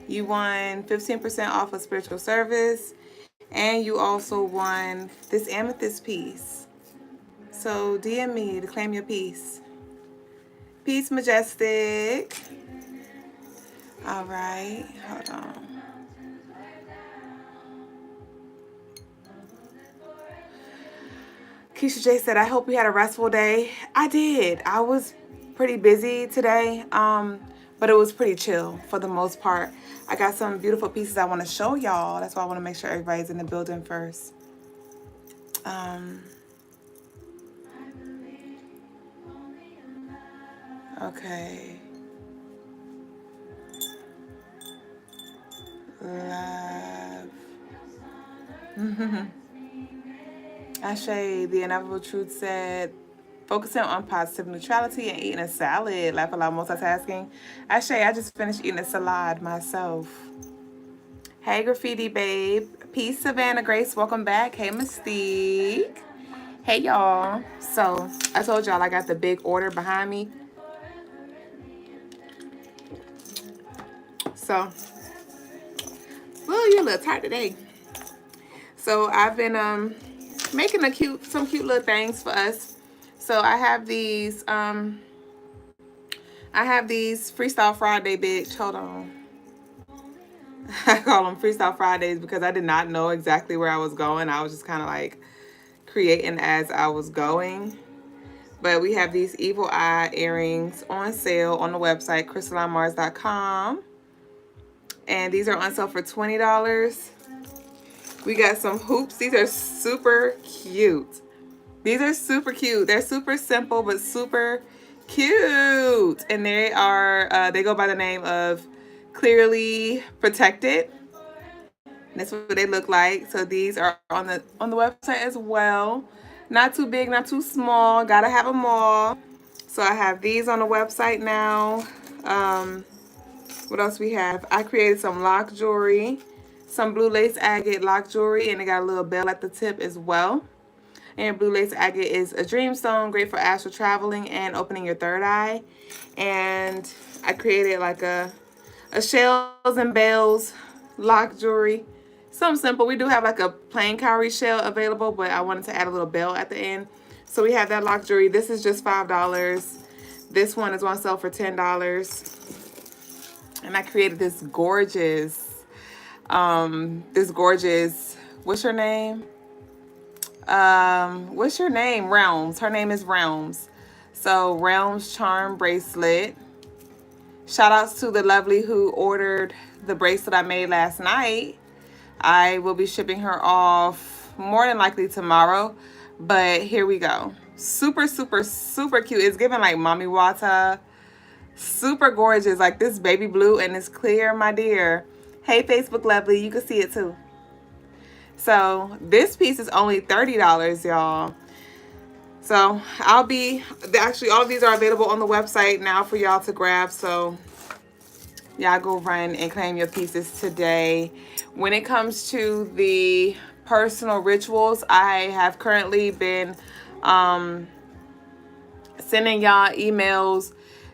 You won 15% off of spiritual service. And you also won this amethyst piece. So DM me to claim your piece. Peace, Majestic. All right, hold on. Keisha J said, I hope you had a restful day. I did. I was pretty busy today, but it was pretty chill for the most part. I got some beautiful pieces I want to show y'all. That's why I want to make sure everybody's in the building first. Okay. Love. Ashe, the inevitable truth said, focusing on positive neutrality and eating a salad. Laugh aloud multitasking. Ashe, I just finished eating a salad myself. Hey, Graffiti Babe. Peace, Savannah Grace. Welcome back. Hey, Mystique. Hey, y'all. So, I told y'all I got the big order behind me. So, well, you're a little tired today. So, I've been making some cute little things for us. So, I have these Freestyle Friday, bitch. Hold on. I call them Freestyle Fridays because I did not know exactly where I was going. I was just kind of like creating as I was going. But we have these Evil Eye earrings on sale on the website, crystalinemars.com. And these are on sale for $20. We got some hoops. These are super cute. These are super cute. They're super simple, but super cute. And they are, they go by the name of Clearly Protected. That's what they look like. So these are on the website as well. Not too big, not too small. Gotta have them all. So I have these on the website now. What else we have? I created some lock jewelry, some blue lace agate lock jewelry, and it got a little bell at the tip as well. And blue lace agate is a dream stone, great for astral traveling and opening your third eye. And I created like a shells and bells lock jewelry. Something simple. We do have like a plain cowrie shell available, but I wanted to add a little bell at the end. So we have that lock jewelry. This is just $5. This one is on sale for $10. And I created this gorgeous, what's your name? What's your name? Realms. Her name is Realms. So Realms charm bracelet. Shout outs to the lovely who ordered the bracelet I made last night. I will be shipping her off more than likely tomorrow, but here we go. Super, super, super cute. It's giving like mommy water. Super gorgeous, like this baby blue, and it's clear, my dear. Hey, Facebook lovely, you can see it too. So this piece is only $30, y'all. So actually all of these are available on the website now for y'all to grab. So y'all go run and claim your pieces today. When it comes to the personal rituals, I have currently been sending y'all emails,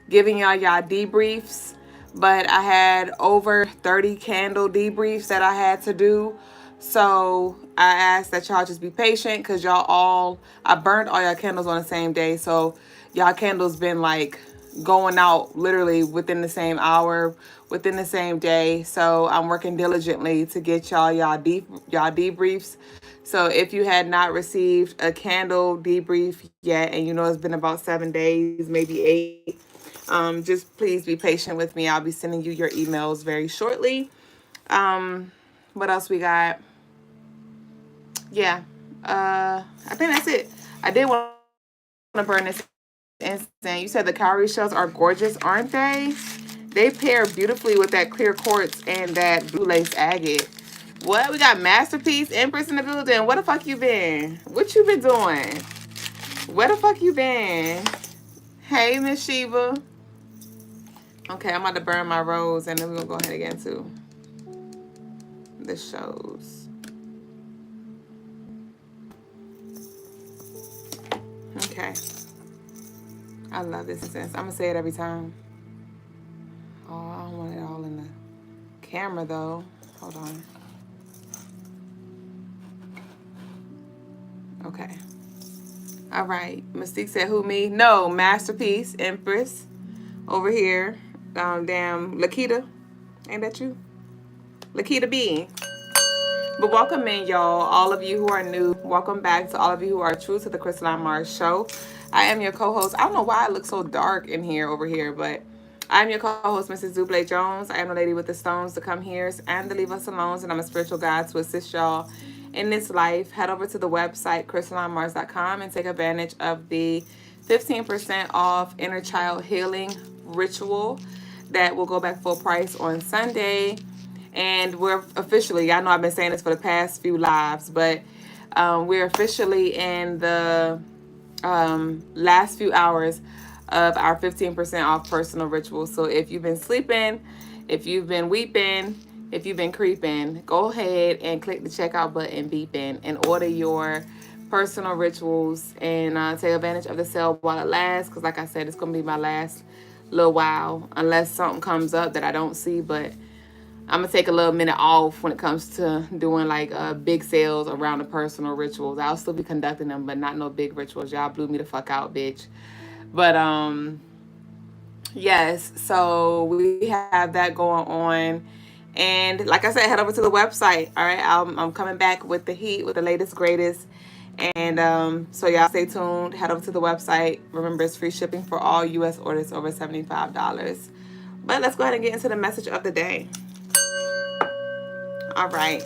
giving y'all debriefs, but I had over 30 candle debriefs that I had to do. So I asked that y'all just be patient because I burned all y'all candles on the same day. So y'all candles been like going out literally within the same hour, within the same day. So I'm working diligently to get y'all debriefs. So if you had not received a candle debrief yet, and you know it's been about 7 days, maybe 8, just please be patient with me. I'll be sending you your emails very shortly. What else we got? Yeah, I think that's it. I did want to burn this incense. You said the cowrie shells are gorgeous, aren't they? They pair beautifully with that clear quartz and that blue lace agate. What? We got Masterpiece Empress in the building. Where the fuck you been? What you been doing? Where the fuck you been? Hey, Miss Sheba. Okay, I'm about to burn my rose, and then we're gonna go ahead and get into the shows. Okay. I love this incense. I'm gonna say it every time. Oh. don't want it all in the camera though. Hold on. Okay. All right. Mystique said, who, me? No, Masterpiece, Empress. Over here. Damn, Lakita. Ain't that you? Lakita B. But welcome in, y'all. All of you who are new, welcome back to all of you who are true to the Crystaline Mars show. I am your co-host. I don't know why it looks so dark in here over here, but I'm your co-host, Mrs. Duüblé Jones. I am the lady with the stones to come here and to leave us alone, and I'm a spiritual guide to assist y'all in this life. Head over to the website, crystalinemars.com, and take advantage of the 15% off inner child healing ritual that will go back full price on Sunday. And we're officially, I know I've been saying this for the past few lives, but we're officially in the last few hours of our 15% off personal rituals. So if you've been sleeping, if you've been weeping, if you've been creeping, go ahead and click the checkout button, beeping, and order your personal rituals and take advantage of the sale while it lasts. Because like I said, it's going to be my last little while, unless something comes up that I don't see. But I'm going to take a little minute off when it comes to doing like big sales around the personal rituals. I'll still be conducting them, but not no big rituals. Y'all blew me the fuck out, bitch. But yes, so we have that going on. And like I said, head over to the website. All right, I'm coming back with the heat, with the latest, greatest. And so y'all stay tuned. Head over to the website. Remember, it's free shipping for all U.S. orders over $75. But let's go ahead and get into the message of the day. All right.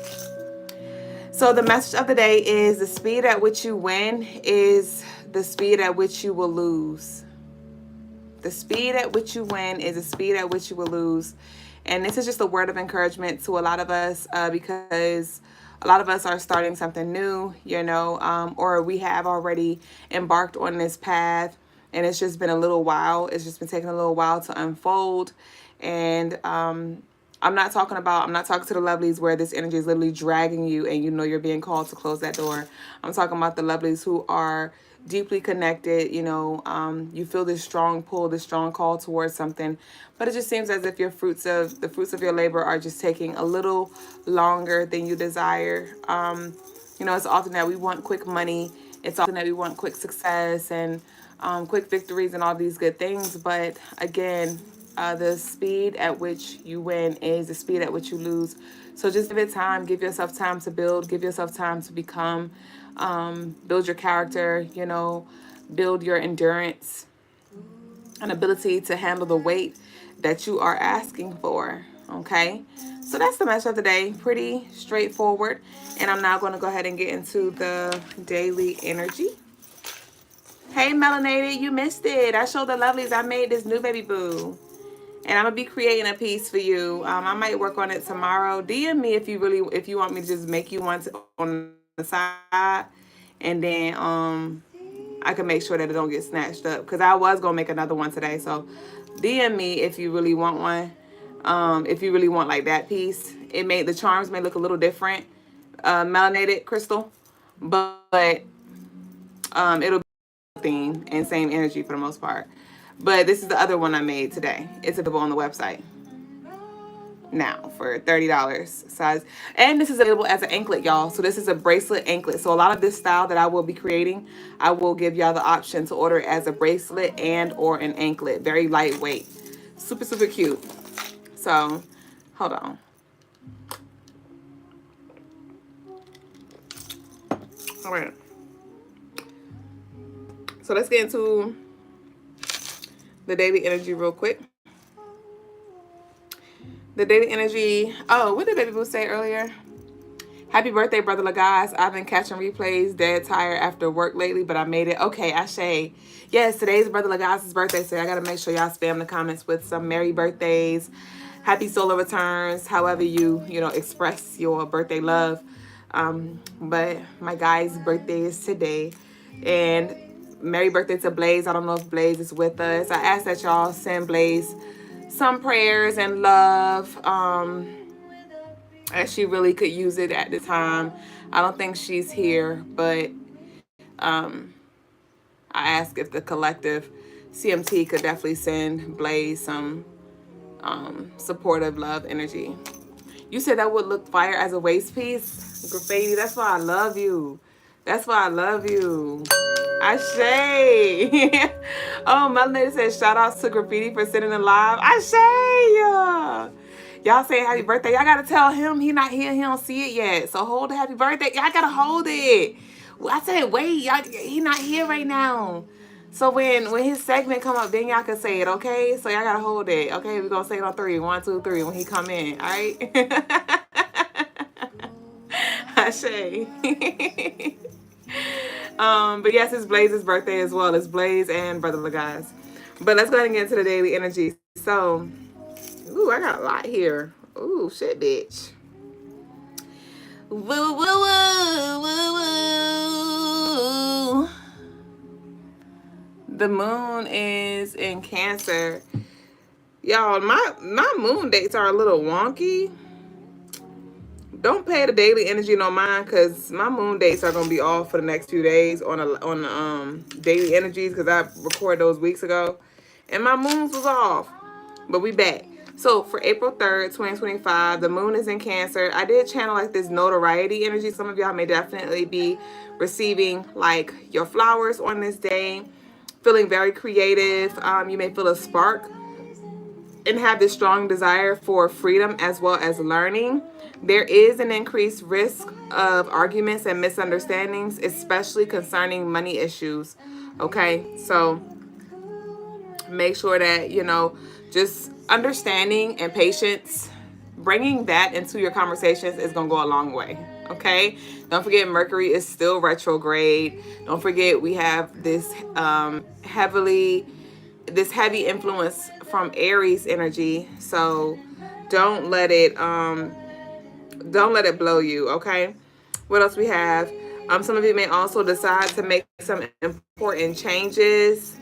So the message of the day is the speed at which you win is the speed at which you will lose. The speed at which you win is the speed at which you will lose. And this is just a word of encouragement to a lot of us because a lot of us are starting something new, you know, or we have already embarked on this path and it's just been a little while. It's just been taking a little while to unfold. And I'm not talking to the lovelies where this energy is literally dragging you and you know you're being called to close that door. I'm talking about the lovelies who are deeply connected, you know, you feel this strong pull, this strong call towards something, but it just seems as if the fruits of your labor are just taking a little longer than you desire. You know, it's often that we want quick money. It's often that we want quick success and quick victories and all these good things. But again, the speed at which you win is the speed at which you lose. So just give it time. Give yourself time to build. Give yourself time to become. Build your character, you know, build your endurance and ability to handle the weight that you are asking for. Okay. So that's the message of the day. Pretty straightforward. And I'm now going to go ahead and get into the daily energy. Hey, Melanated, you missed it. I showed the lovelies I made this new baby boo. And I'm going to be creating a piece for you. I might work on it tomorrow. DM me if you want me to just make you one on the side. And then I can make sure that it don't get snatched up. Because I was going to make another one today. So DM me if you really want one. If you really want like that piece. The charms may look a little different. Melanated crystal. But it'll be the theme and same energy for the most part. But this is the other one I made today. It's available on the website now for $30 size. And this is available as an anklet, y'all. So this is a bracelet anklet. So a lot of this style that I will be creating, I will give y'all the option to order it as a bracelet and or an anklet. Very lightweight. Super, super cute. So, hold on. All right. So let's get into the daily energy real quick. The daily energy. Oh, what did Baby Boo say earlier? Happy birthday, Brother Logas. I've been catching replays, dead tired after work lately, but I made it. Okay, Ashe. Yes, today's Brother Logas' birthday, so I got to make sure y'all spam the comments with some merry birthdays, happy solar returns, however you express your birthday love. But my guy's birthday is today. And merry birthday to Blaze. I don't know if Blaze is with us. I ask that y'all send Blaze some prayers and love. As she really could use it at the time. I don't think she's here, but I asked if the collective CMT could definitely send Blaze some supportive love energy. You said that would look fire as a waist piece? Graffiti, that's why I love you. That's why I love you. Ashe. Oh, Melanated says shout outs to Graffiti for sitting in live. Ashe. Y'all say happy birthday. Y'all gotta tell him he not here. He don't see it yet. So hold the happy birthday. Y'all gotta hold it. Well, I said wait. Y'all, he not here right now. So when his segment come up, then y'all can say it, okay? So y'all gotta hold it, okay? We're gonna say it on 3. 1, 2, 3 when he come in, all right? Ashe. But yes, it's Blaze's birthday as well. It's Blaze and Brother Logas. But let's go ahead and get into the daily energy. So, ooh, I got a lot here. Ooh, shit, bitch. Woo, woo, woo, woo, woo. The moon is in Cancer. Y'all, my moon dates are a little wonky. Don't pay the daily energy no mind, because my moon dates are gonna be off for the next few days on daily energies, because I recorded those weeks ago, and my moons was off, but we back. So for April 3rd, 2025, the moon is in Cancer. I did channel like this notoriety energy. Some of y'all may definitely be receiving like your flowers on this day, feeling very creative. You may feel a spark and have this strong desire for freedom as well as learning. There is an increased risk of arguments and misunderstandings, especially concerning money issues. Okay, so make sure that, just understanding and patience, bringing that into your conversations is going to go a long way. Okay, don't forget Mercury is still retrograde. Don't forget we have this heavy influence from Aries energy. So don't let it blow you. Okay, what else we have? Some of you may also decide to make some important changes.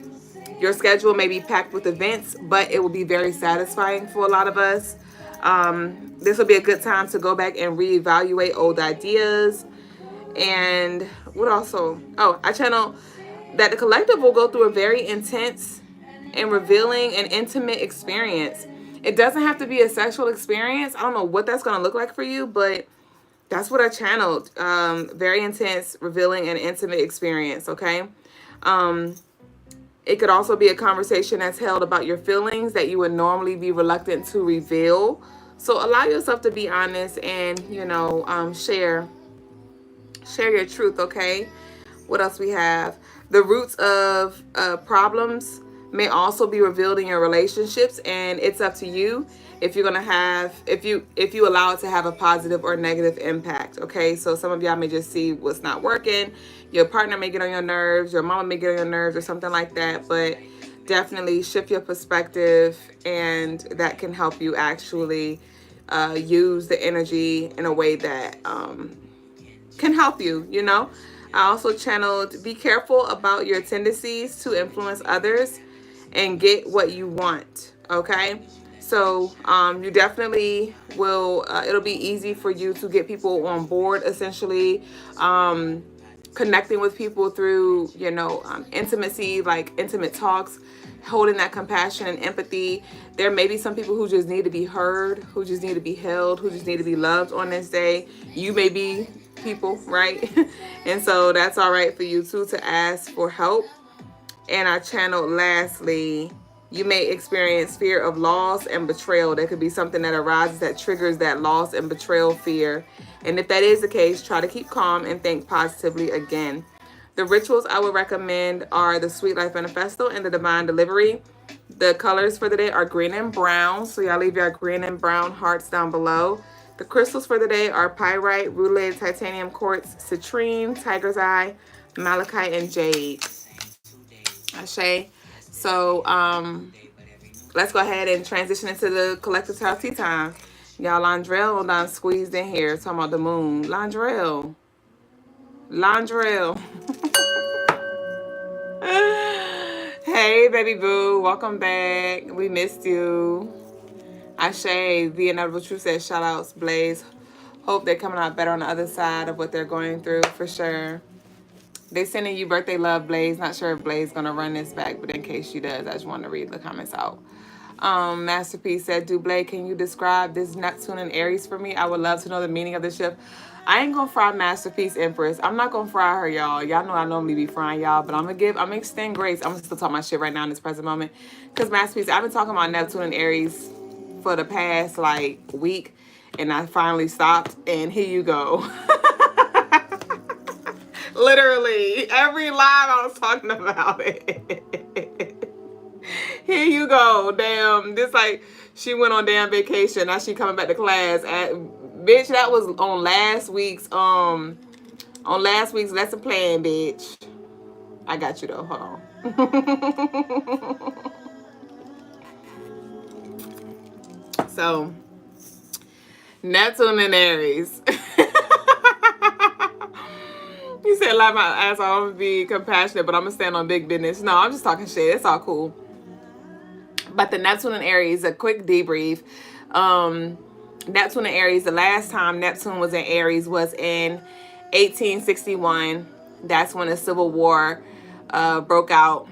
Your schedule may be packed with events, but it will be very satisfying for a lot of us. This will be a good time to go back and reevaluate old ideas. And what also? Oh, I channel that the collective will go through a very intense and revealing and intimate experience. It doesn't have to be a sexual experience. I don't know what that's going to look like for you, but that's what I channeled. Very intense, revealing, and intimate experience, okay? It could also be a conversation that's held about your feelings that you would normally be reluctant to reveal. So allow yourself to be honest and, share your truth, okay? What else we have? The roots of problems may also be revealed in your relationships, and it's up to you if you're gonna have if you allow it to have a positive or negative impact. Okay, so some of y'all may just see what's not working. Your partner may get on your nerves, your mama may get on your nerves, or something like that. But definitely shift your perspective, and that can help you actually use the energy in a way that can help you. I also channeled, be careful about your tendencies to influence others and get what you want, okay? So you definitely will, it'll be easy for you to get people on board, essentially, connecting with people through, intimacy, like intimate talks, holding that compassion and empathy. There may be some people who just need to be heard, who just need to be held, who just need to be loved on this day. You may be people, right? And so that's all right for you too to ask for help. And I channeled, lastly, you may experience fear of loss and betrayal. There could be something that arises that triggers that loss and betrayal fear. And if that is the case, try to keep calm and think positively again. The rituals I would recommend are the Sweet Life Manifesto and the Divine Delivery. The colors for the day are green and brown. So y'all leave your green and brown hearts down below. The crystals for the day are pyrite, rutilated titanium quartz, citrine, tiger's eye, malachite, and jade. Ashe. So let's go ahead and transition into the collective tarot tea time. Y'all, Landrell done squeezed in here talking about the moon. Landrell. Hey, baby boo. Welcome back. We missed you. Ashe, the Inevitable Truth says shout outs, Blaze. Hope they're coming out better on the other side of what they're going through, for sure. They sending you birthday love, Blaze. Not sure if Blaze gonna run this back, but in case she does, I just want to read the comments out. Masterpiece said, Duüblé, can you describe this Neptune and Aries for me? I would love to know the meaning of the shift. I ain't gonna fry Masterpiece Empress. I'm not gonna fry her, y'all. Y'all know I normally be frying y'all, but I'm gonna extend grace. I'm gonna still talk my shit right now in this present moment. Because Masterpiece, I've been talking about Neptune and Aries for the past like week, and I finally stopped, and here you go. Literally, every live I was talking about it. Here you go. Damn. This like she went on damn vacation. Now she coming back to class. Bitch, that was on last week's lesson plan, bitch. I got you though. Hold on. So Neptune and Aries. You said laugh my ass off and be compassionate, but I'm gonna stand on big business. No, I'm just talking shit. It's all cool. But the Neptune and Aries, a quick debrief. Neptune and Aries, the last time Neptune was in Aries was in 1861. That's when the Civil War broke out.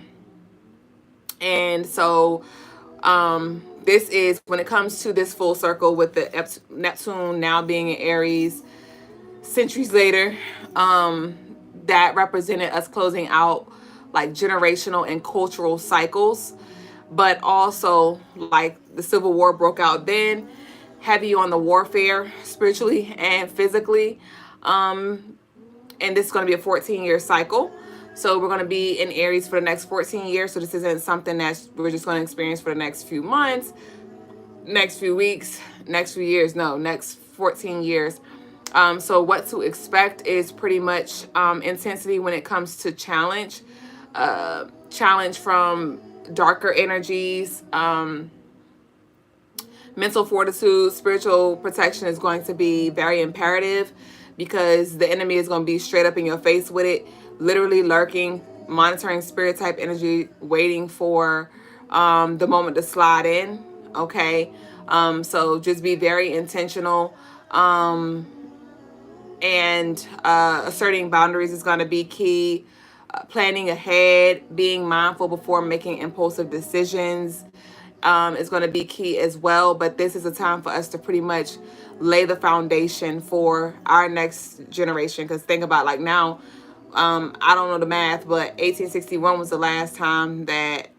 And so this is, when it comes to this full circle with the Neptune now being in Aries, centuries later, that represented us closing out like generational and cultural cycles. But also, like, the Civil War broke out then, heavy on the warfare, spiritually and physically. And this is going to be a 14-year cycle. So we're going to be in Aries for the next 14 years. So this isn't something that we're just going to experience for the next few months, next few weeks, next few years. No, next 14 years. So what to expect is pretty much intensity when it comes to challenge. Challenge from darker energies, mental fortitude, spiritual protection is going to be very imperative, because the enemy is going to be straight up in your face with it, literally lurking, monitoring spirit type energy, waiting for the moment to slide in. Okay. So just be very intentional. And asserting boundaries is going to be key. Planning ahead, being mindful before making impulsive decisions is going to be key as well. But this is a time for us to pretty much lay the foundation for our next generation. Because think about, like, now, I don't know the math, but 1861 was the last time that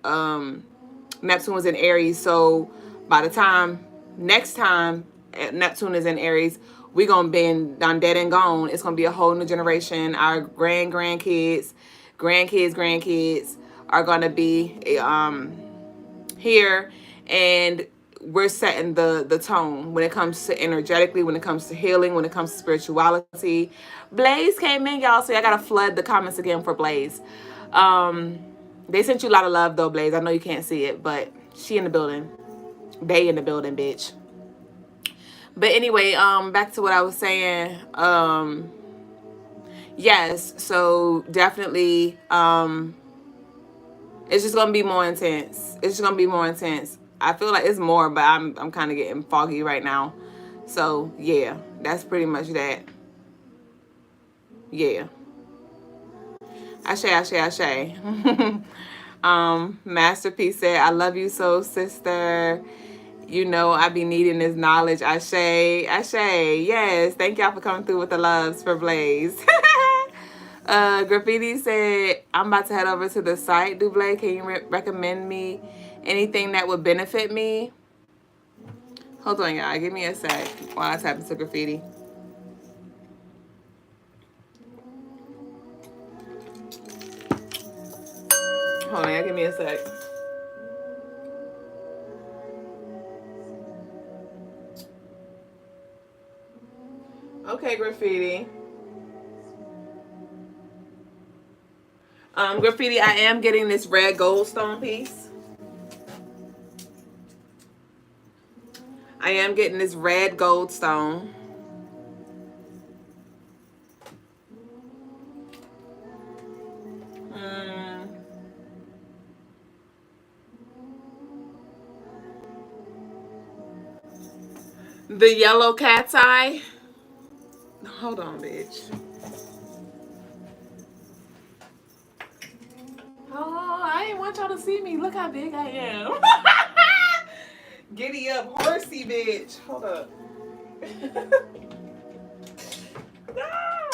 Neptune was in Aries. So by the time next time Neptune is in Aries, we gonna be done, dead and gone. It's gonna be a whole new generation. Our grandkids are gonna be here, and we're setting the tone when it comes to energetically, when it comes to healing, when it comes to spirituality. Blaze came in, y'all, so I gotta flood the comments again for Blaze. They sent you a lot of love though, Blaze. I know you can't see it, but she in the building. They in the building, bitch. But anyway, back to what I was saying. Yes, so definitely, it's just gonna be more intense. It's just gonna be more intense. I feel like it's more, but I'm kind of getting foggy right now. So yeah, that's pretty much that. Yeah. Ashe. Masterpiece said, I love you so, sister. You know I be needing this knowledge. Ashe. Yes. Thank y'all for coming through with the loves for Blaze. Graffiti said, I'm about to head over to the site. Duüblé, can you recommend me anything that would benefit me? Hold on, y'all. Give me a sec while I tap into Graffiti. Hold on, y'all. Give me a sec. Okay, Graffiti. Graffiti, I am getting this red goldstone piece. I am getting this red goldstone. The yellow cat's eye. Hold on, bitch. Oh, I didn't want y'all to see me. Look how big I am. Giddy up, horsey, bitch. Hold up. Ah!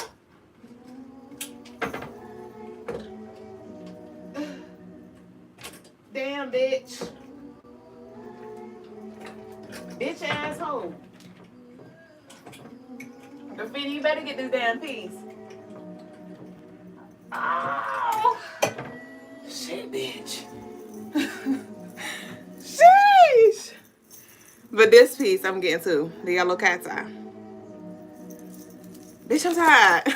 Damn, bitch. Bitch asshole. Graffiti, you better get this damn piece. Oh, shit, bitch. Sheesh. But this piece I'm getting to, the yellow cat's eye. Bitch, I'm tired.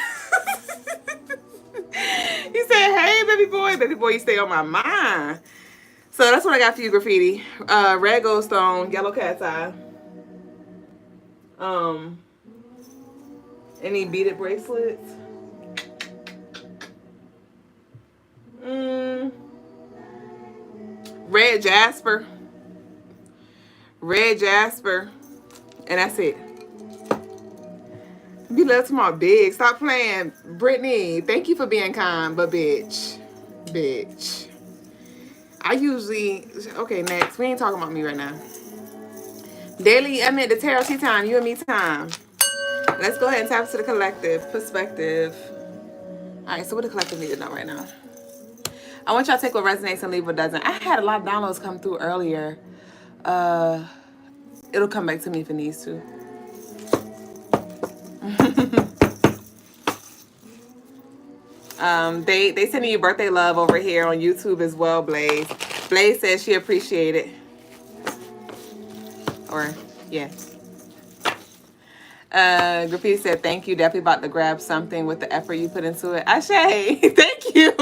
He said, hey, baby boy. Baby boy, you stay on my mind. So that's what I got for you, Graffiti. Red gold stone, yellow cat's eye. Any beaded bracelets? Red jasper. Red jasper. And that's it. Be love to my big. Stop playing. Brittany, thank you for being kind, but bitch. Bitch. I usually... Okay, next. We ain't talking about me right now. Daily, I meant the tarot tea time. You and me time. Let's go ahead and tap into the collective perspective. Alright, so what the collective need to know right now? I want y'all to take what resonates and leave what doesn't. I had a lot of downloads come through earlier. It'll come back to me if it needs to. They sending you birthday love over here on YouTube as well, Blaze. Blaze says she appreciated it. Or, yeah. Graffiti said, thank you. Definitely about to grab something with the effort you put into it. Ashe, thank you.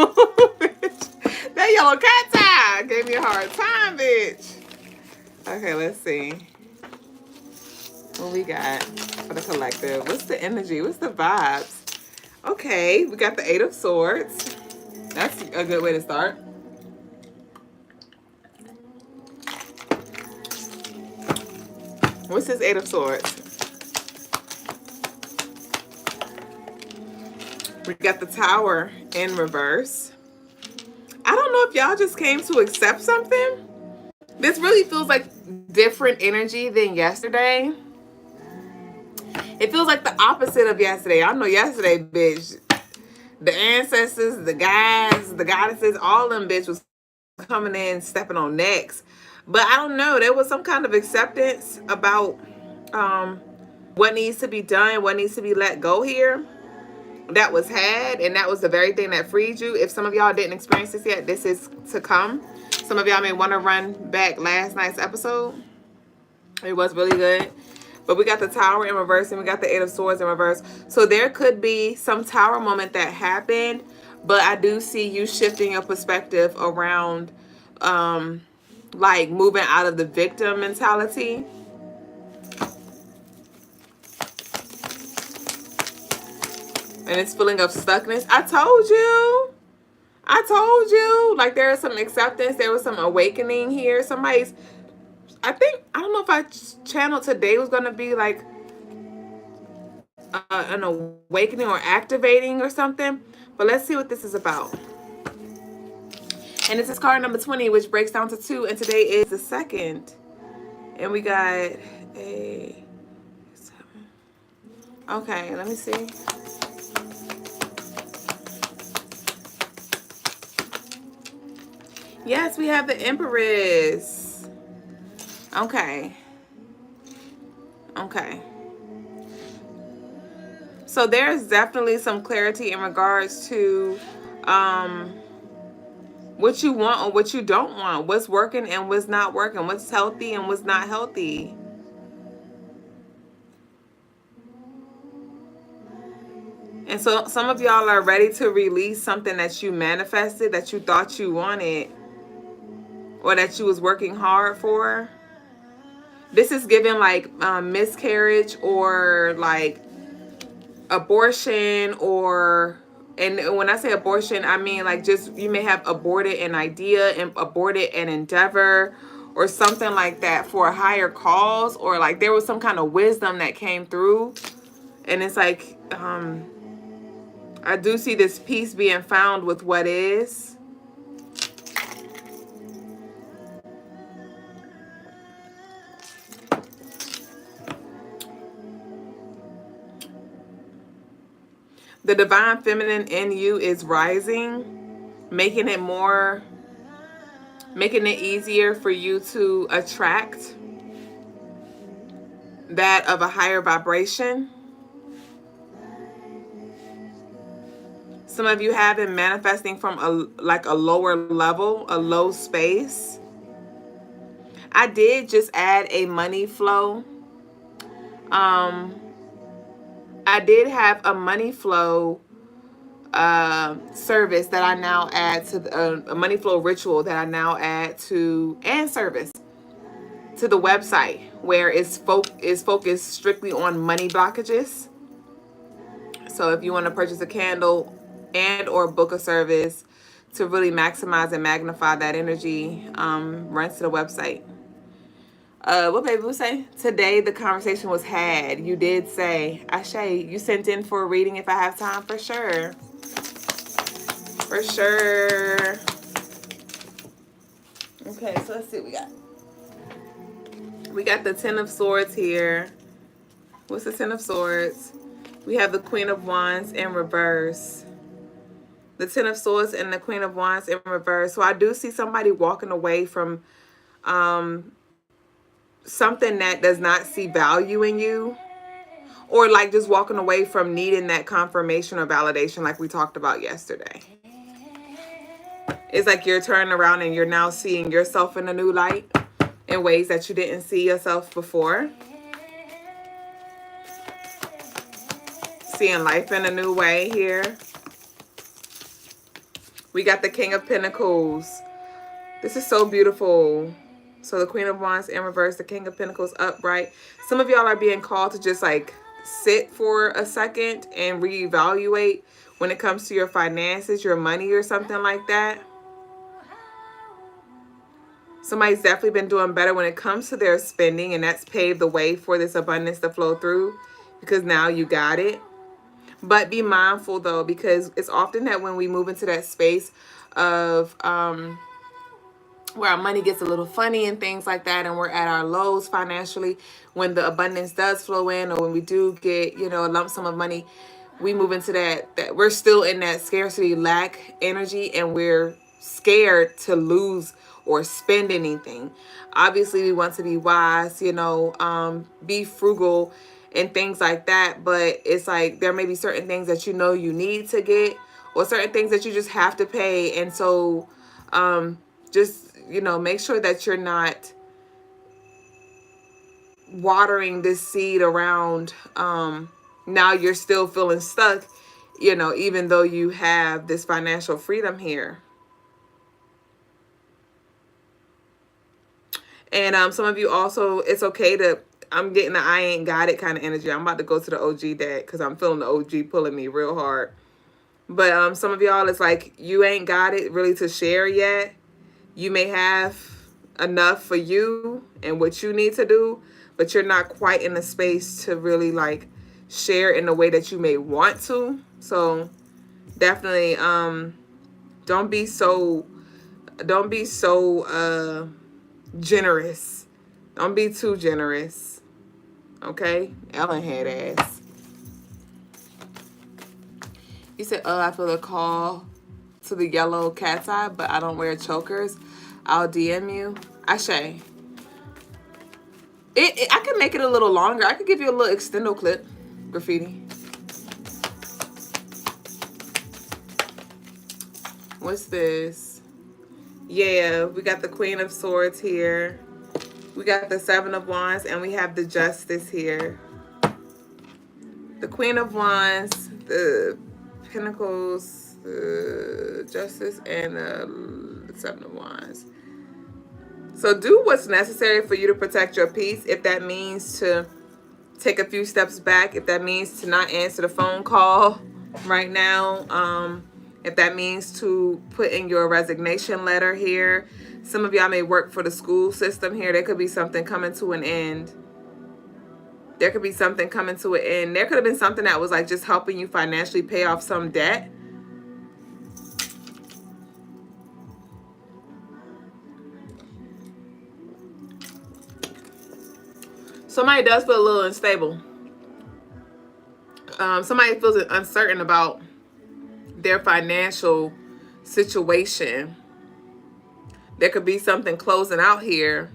That yellow cat's eye gave me a hard time, bitch. Okay, let's see. What we got for the collective? What's the energy? What's the vibes? Okay, we got the Eight of Swords. That's a good way to start. What's this Eight of Swords? We got the Tower in reverse. I don't know if y'all just came to accept something. This really feels like different energy than yesterday. It feels like the opposite of yesterday. I know yesterday, bitch, the ancestors, the guys, the goddesses, all them bitch was coming in, stepping on necks. But I don't know. There was some kind of acceptance about what needs to be done, what needs to be let go here. That was had, and that was the very thing that freed you. If some of y'all didn't experience this yet, this is to come. Some of y'all may want to run back last night's episode. It was really good. But we got the Tower in reverse, and we got the Eight of Swords in reverse. So there could be some Tower moment that happened, but I do see you shifting your perspective around like moving out of the victim mentality. And this feeling of stuckness. I told you. Like there was some acceptance. There was some awakening here. Somebody's, I don't know if I channeled today was going to be like an awakening or activating or something. But let's see what this is about. And this is card number 20, which breaks down to 2. And today is the 2nd. And we got a 7. Okay, let me see. Yes, we have the Empress. Okay. So there's definitely some clarity in regards to what you want or what you don't want. What's working and what's not working. What's healthy and what's not healthy. And so some of y'all are ready to release something that you manifested, that you thought you wanted, or that you was working hard for. This is giving like miscarriage or like abortion, or, and when I say abortion, I mean like just you may have aborted an idea and aborted an endeavor or something like that for a higher cause, or like there was some kind of wisdom that came through. And it's like I do see this peace being found with what is. The divine feminine in you is rising, making it easier for you to attract that of a higher vibration. Some of you have been manifesting from a lower level, a low space. I did just add a money flow. I did have a money flow service that I now add to a money flow ritual that I now add to, and service to the website, where is focused strictly on money blockages. So if you want to purchase a candle and or book a service to really maximize and magnify that energy, run to the website. What baby would say? Today the conversation was had. You did say, Ashe, you sent in for a reading if I have time, for sure. For sure. Okay, so let's see what we got. We got the Ten of Swords here. What's the Ten of Swords? We have the Queen of Wands in reverse. The Ten of Swords and the Queen of Wands in reverse. So I do see somebody walking away from something that does not see value in you. Or like just walking away from needing that confirmation or validation like we talked about yesterday. It's like you're turning around and you're now seeing yourself in a new light in ways that you didn't see yourself before. Seeing life in a new way here. We got the King of Pentacles. This is so beautiful. So the Queen of Wands in reverse, the King of Pentacles upright. Some of y'all are being called to just like sit for a second and reevaluate when it comes to your finances, your money or something like that. Somebody's definitely been doing better when it comes to their spending, and that's paved the way for this abundance to flow through because now you got it. But be mindful though, because it's often that when we move into that space of where our money gets a little funny and things like that, and we're at our lows financially, when the abundance does flow in, or when we do get, you know, a lump sum of money, we move into that we're still in that scarcity lack energy, and we're scared to lose or spend anything. Obviously we want to be wise, you know, be frugal and things like that, but it's like there may be certain things that you know you need to get, or certain things that you just have to pay. And so just, you know, make sure that you're not watering this seed around now you're still feeling stuck, you know, even though you have this financial freedom here. And some of you also, it's okay to, I'm getting the I ain't got it kind of energy. I'm about to go to the OG deck because I'm feeling the OG pulling me real hard. But some of y'all, it's like you ain't got it really to share yet. You may have enough for you and what you need to do, but you're not quite in the space to really like share in the way that you may want to. So definitely don't be so generous. Don't be too generous. Okay? Ellen head ass. You said, I feel a call to the yellow cat's eye, but I don't wear chokers. I'll DM you. Ashe. I can make it a little longer. I could give you a little extendo clip. Graffiti. What's this? Yeah, we got the Queen of Swords here. We got the Seven of Wands, and we have the Justice here. The Queen of Wands, the Pentacles, the Justice, and the Seven of Wands. So do what's necessary for you to protect your peace. If that means to take a few steps back, if that means to not answer the phone call right now, if that means to put in your resignation letter here. Some of y'all may work for the school system here. There could be something coming to an end. There could be something coming to an end. There could have been something that was like just helping you financially pay off some debt. Somebody does feel a little unstable. Somebody feels uncertain about their financial situation. There could be something closing out here.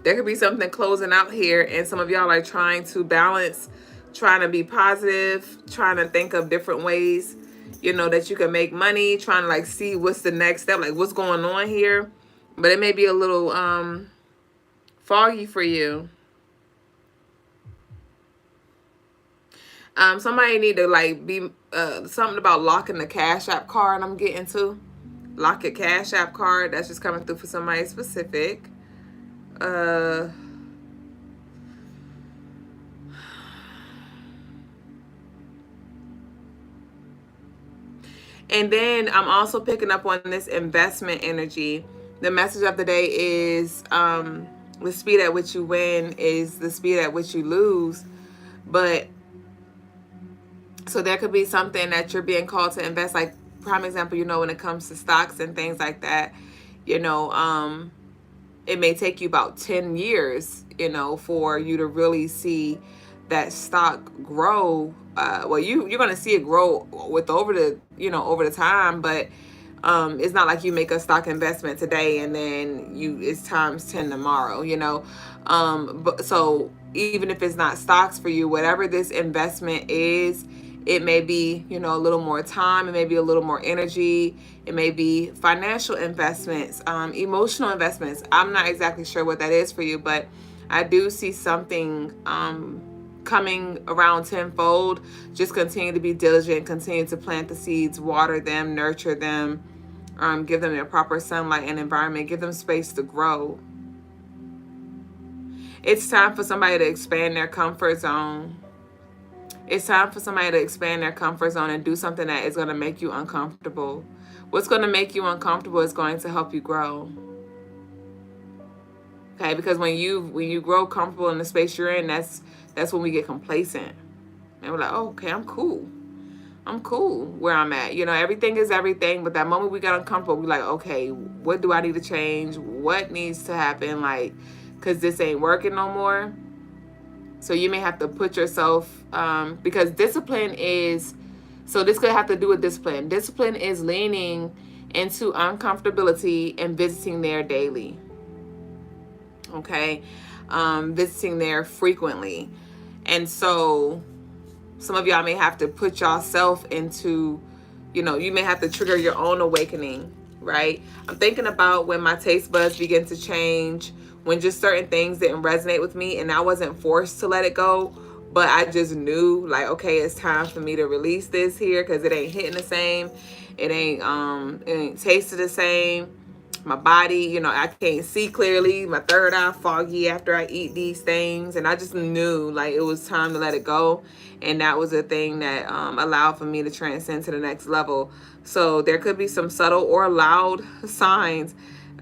There could be something closing out here, and some of y'all are trying to balance, trying to be positive, trying to think of different ways, you know, that you can make money, trying to like see what's the next step, like what's going on here. But it may be a little foggy for you. Somebody need to like be something about locking the Cash App card. I'm getting to lock your Cash App card. That's just coming through for somebody specific. And then I'm also picking up on this investment energy. The message of the day is the speed at which you win is the speed at which you lose. But so there could be something that you're being called to invest, like prime example, you know, when it comes to stocks and things like that, you know, it may take you about 10 years, you know, for you to really see that stock grow. Well, you're going to see it grow over the time, but it's not like you make a stock investment today and then it's times 10 tomorrow, you know. But so even if it's not stocks for you, whatever this investment is, it may be, you know, a little more time, it may be a little more energy, it may be financial investments, emotional investments. I'm not exactly sure what that is for you, but I do see something coming around tenfold. Just continue to be diligent, continue to plant the seeds, water them, nurture them, give them their proper sunlight and environment, give them space to grow. It's time for somebody to expand their comfort zone. It's time for somebody to expand their comfort zone and do something that is going to make you uncomfortable. What's going to make you uncomfortable is going to help you grow. Okay, because when you grow comfortable in the space you're in, that's when we get complacent. And we're like, oh, okay, I'm cool where I'm at. You know, everything is everything, but that moment we got uncomfortable, we're like, okay, what do I need to change? What needs to happen? Like, because this ain't working no more. So you may have to put yourself, because discipline is, so this could have to do with discipline. Discipline is leaning into uncomfortability and visiting there daily. Okay? Visiting there frequently. And so some of y'all may have to put yourself into, you know, you may have to trigger your own awakening, right? I'm thinking about when my taste buds begin to change, when just certain things didn't resonate with me and I wasn't forced to let it go, but I just knew like, okay, it's time for me to release this here because it ain't hitting the same. It ain't tasted the same. My body, you know, I can't see clearly. My third eye foggy after I eat these things. And I just knew like it was time to let it go. And that was a thing that allowed for me to transcend to the next level. So there could be some subtle or loud signs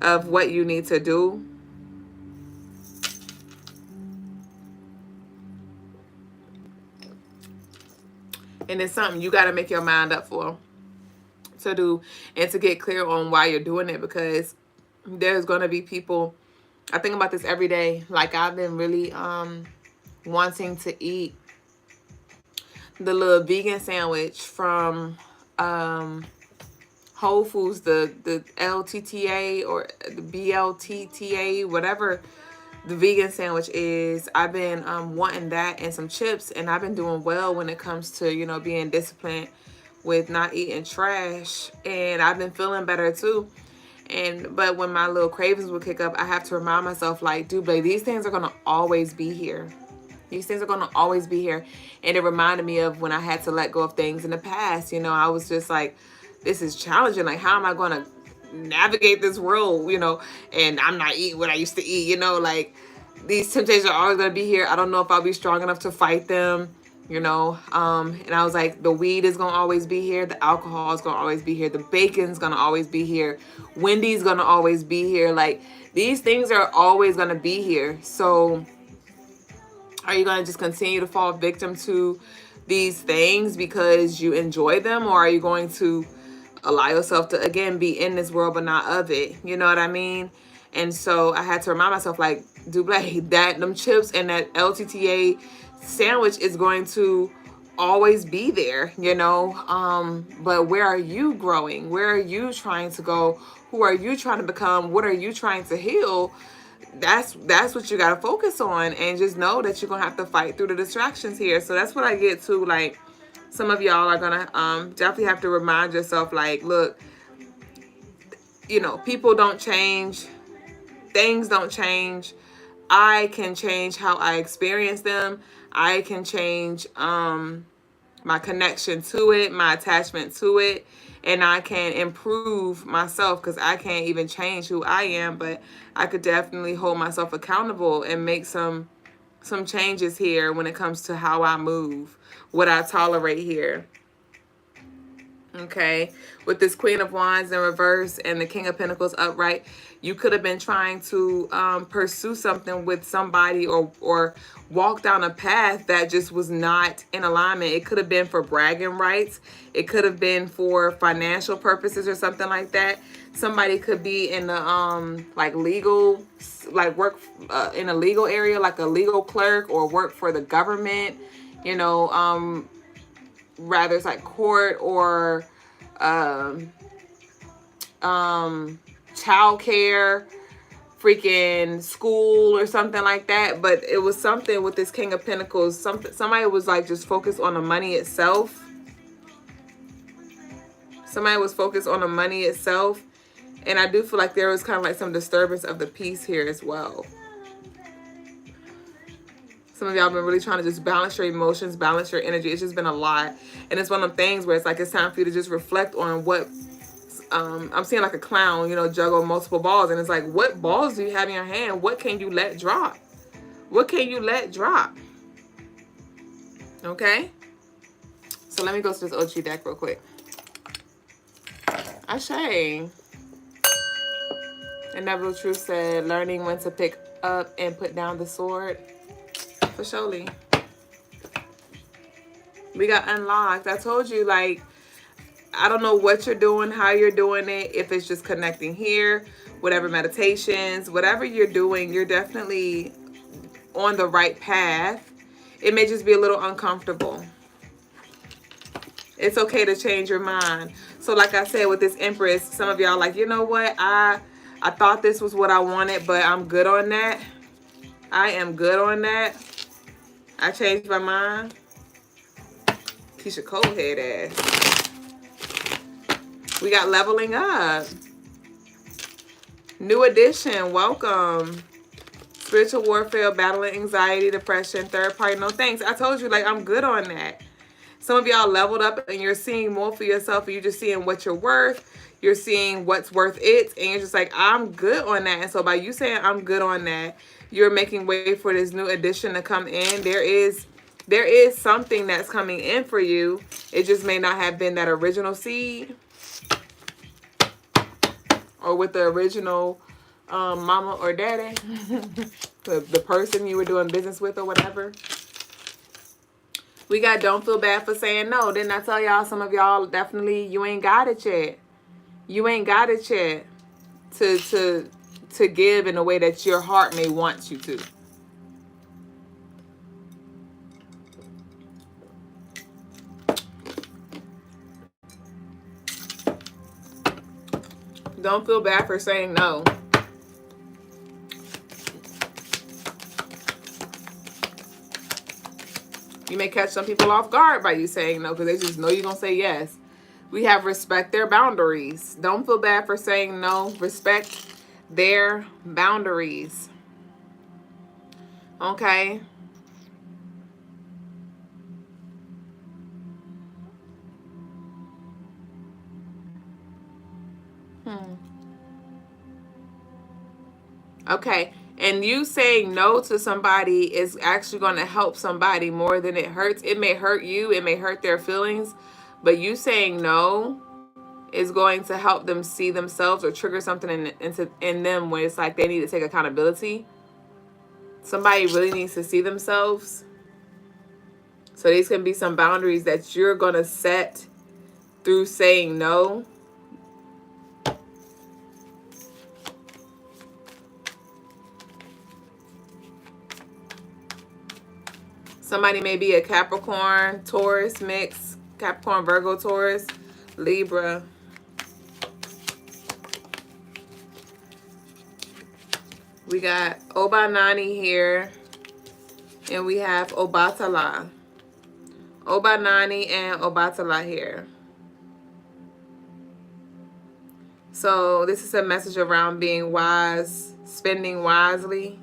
of what you need to do. And it's something you got to make your mind up for, to do, and to get clear on why you're doing it, because there's going to be people, I think about this every day. Like I've been really wanting to eat the little vegan sandwich from Whole Foods, the LTTA or the BLTTA, whatever the vegan sandwich is. I've been wanting that and some chips, and I've been doing well when it comes to, you know, being disciplined with not eating trash, and I've been feeling better too. But when my little cravings would kick up, I have to remind myself, like, Duüblé, these things are gonna always be here. These things are gonna always be here. And it reminded me of when I had to let go of things in the past. You know, I was just like, this is challenging. Like, how am I gonna navigate this world, you know, and I'm not eating what I used to eat, you know, like these temptations are always going to be here. I don't know if I'll be strong enough to fight them, you know. And I was like, the weed is going to always be here. The alcohol is going to always be here. The bacon's going to always be here. Wendy's going to always be here. Like, these things are always going to be here. So are you going to just continue to fall victim to these things because you enjoy them? Or are you going to allow yourself to, again, be in this world but not of it? You know what I mean? And so I had to remind myself, like, Duüblé, that them chips and that LTTA sandwich is going to always be there, you know. But where are you growing? Where are you trying to go? Who are you trying to become? What are you trying to heal? That's what you got to focus on, and just know that you're gonna have to fight through the distractions here. So that's what I get to. Like, some of y'all are gonna definitely have to remind yourself, like, look, you know, people don't change, things don't change. I can change how I experience them. I can change my connection to it, my attachment to it, and I can improve myself, because I can't even change who I am, but I could definitely hold myself accountable and make some changes here when it comes to how I move, what I tolerate here. Okay, with this Queen of Wands in reverse and the King of Pentacles upright, you could have been trying to pursue something with somebody, or walk down a path that just was not in alignment. It could have been for bragging rights. It could have been for financial purposes or something like that. Somebody could be in the like legal, like work in a legal area, like a legal clerk, or work for the government, you know, rather it's like court or child care, freaking school or something like that. But it was something with this King of Pentacles, somebody was like just focused on the money itself. Somebody was focused on the money itself. And I do feel like there was kind of like some disturbance of the peace here as well. Some of y'all have been really trying to just balance your emotions, balance your energy. It's just been a lot. And it's one of them things where it's like it's time for you to just reflect on what, I'm seeing like a clown, you know, juggle multiple balls. And it's like, what balls do you have in your hand? What can you let drop? What can you let drop? Okay? So let me go to this OG deck real quick. Ashe. And Neville Truth said, learning when to pick up and put down the sword. For surely. We got unlocked. I told you, like, I don't know what you're doing, how you're doing it, if it's just connecting here, whatever meditations, whatever you're doing, you're definitely on the right path. It may just be a little uncomfortable. It's okay to change your mind. So like I said, with this Empress, some of y'all like, you know what? I thought this was what I wanted, but I'm good on that. I am good on that. I changed my mind. Keisha Colehead ass. We got leveling up. New edition. Welcome. Spiritual warfare, battling anxiety, depression, third party. No thanks. I told you, like, I'm good on that. Some of y'all leveled up and you're seeing more for yourself. And you're just seeing what you're worth. You're seeing what's worth it. And you're just like, I'm good on that. And so by you saying I'm good on that, you're making way for this new edition to come in. There is something that's coming in for you. It just may not have been that original seed, or with the original mama or daddy, the person you were doing business with or whatever. We got don't feel bad for saying no. Didn't I tell y'all, some of y'all definitely, you ain't got it yet. You ain't got it yet to give in a way that your heart may want you to. Don't feel bad for saying no. You may catch some people off guard by you saying no, because they just know you're going to say yes. We have respect their boundaries. Don't feel bad for saying no. Respect their boundaries. Okay? Okay. And you saying no to somebody is actually going to help somebody more than it hurts. It may hurt you. It may hurt their feelings. But you saying no is going to help them see themselves or trigger something in them where it's like they need to take accountability. Somebody really needs to see themselves. So these can be some boundaries that you're going to set through saying no. Somebody may be a Capricorn, Taurus mix, Capricorn, Virgo, Taurus, Libra. We got Obanani here, and we have Obatala. Obanani and Obatala here. So this is a message around being wise, spending wisely.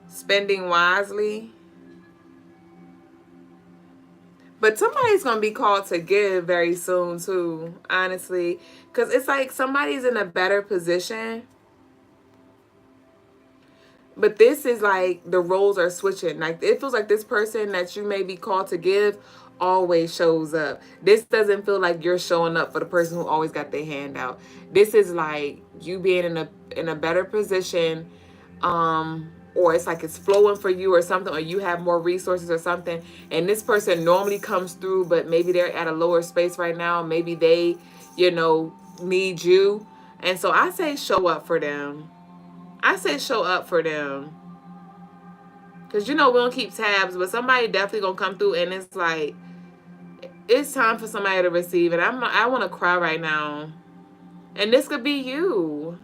Spending wisely. But somebody's going to be called to give very soon too, honestly. Because it's like somebody's in a better position. But this is like the roles are switching. Like it feels like this person that you may be called to give always shows up. This doesn't feel like you're showing up for the person who always got their hand out. This is like you being in a better position, or it's like it's flowing for you or something, or you have more resources or something, and this person normally comes through, but maybe they're at a lower space right now. Maybe they, need you. And so I say show up for them. I say show up for them. Because, we don't keep tabs, but somebody definitely going to come through, and it's like, it's time for somebody to receive it. I want to cry right now. And this could be you.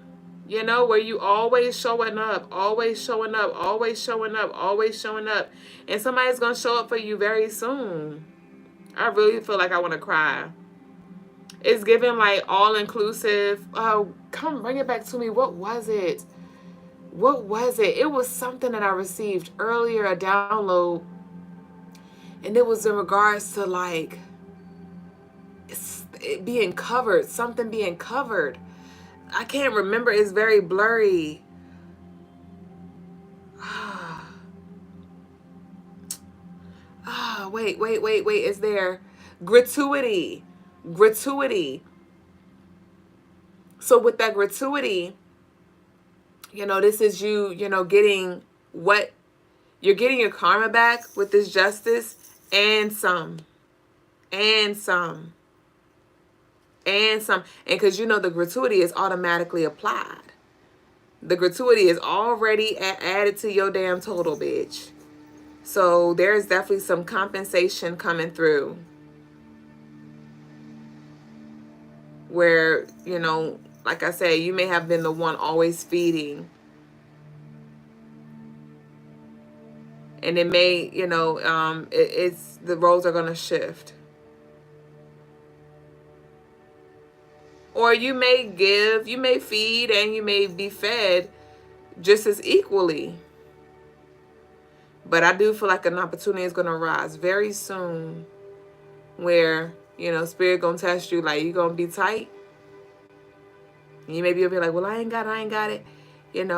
Where you always showing up, always showing up, always showing up, always showing up. And somebody's going to show up for you very soon. I really feel like I want to cry. It's giving like all-inclusive. Oh, come bring it back to me. What was it? What was it? It was something that I received earlier, a download. And it was in regards to like it being covered, something being covered. I can't remember. It's very blurry. Wait. It's there. Gratuity. So with that gratuity, this is you, getting what you're getting your karma back with this justice and some. And because the gratuity is automatically applied. The gratuity is already added to your damn total, bitch. So there's definitely some compensation coming through. Where, like I said, you may have been the one always feeding. And it may, it's the roles are going to shift. Or you may give, you may feed, and you may be fed just as equally. But I do feel like an opportunity is going to rise very soon where, Spirit going to test you, like, you going to be tight. And you may be like, well, I ain't got it, And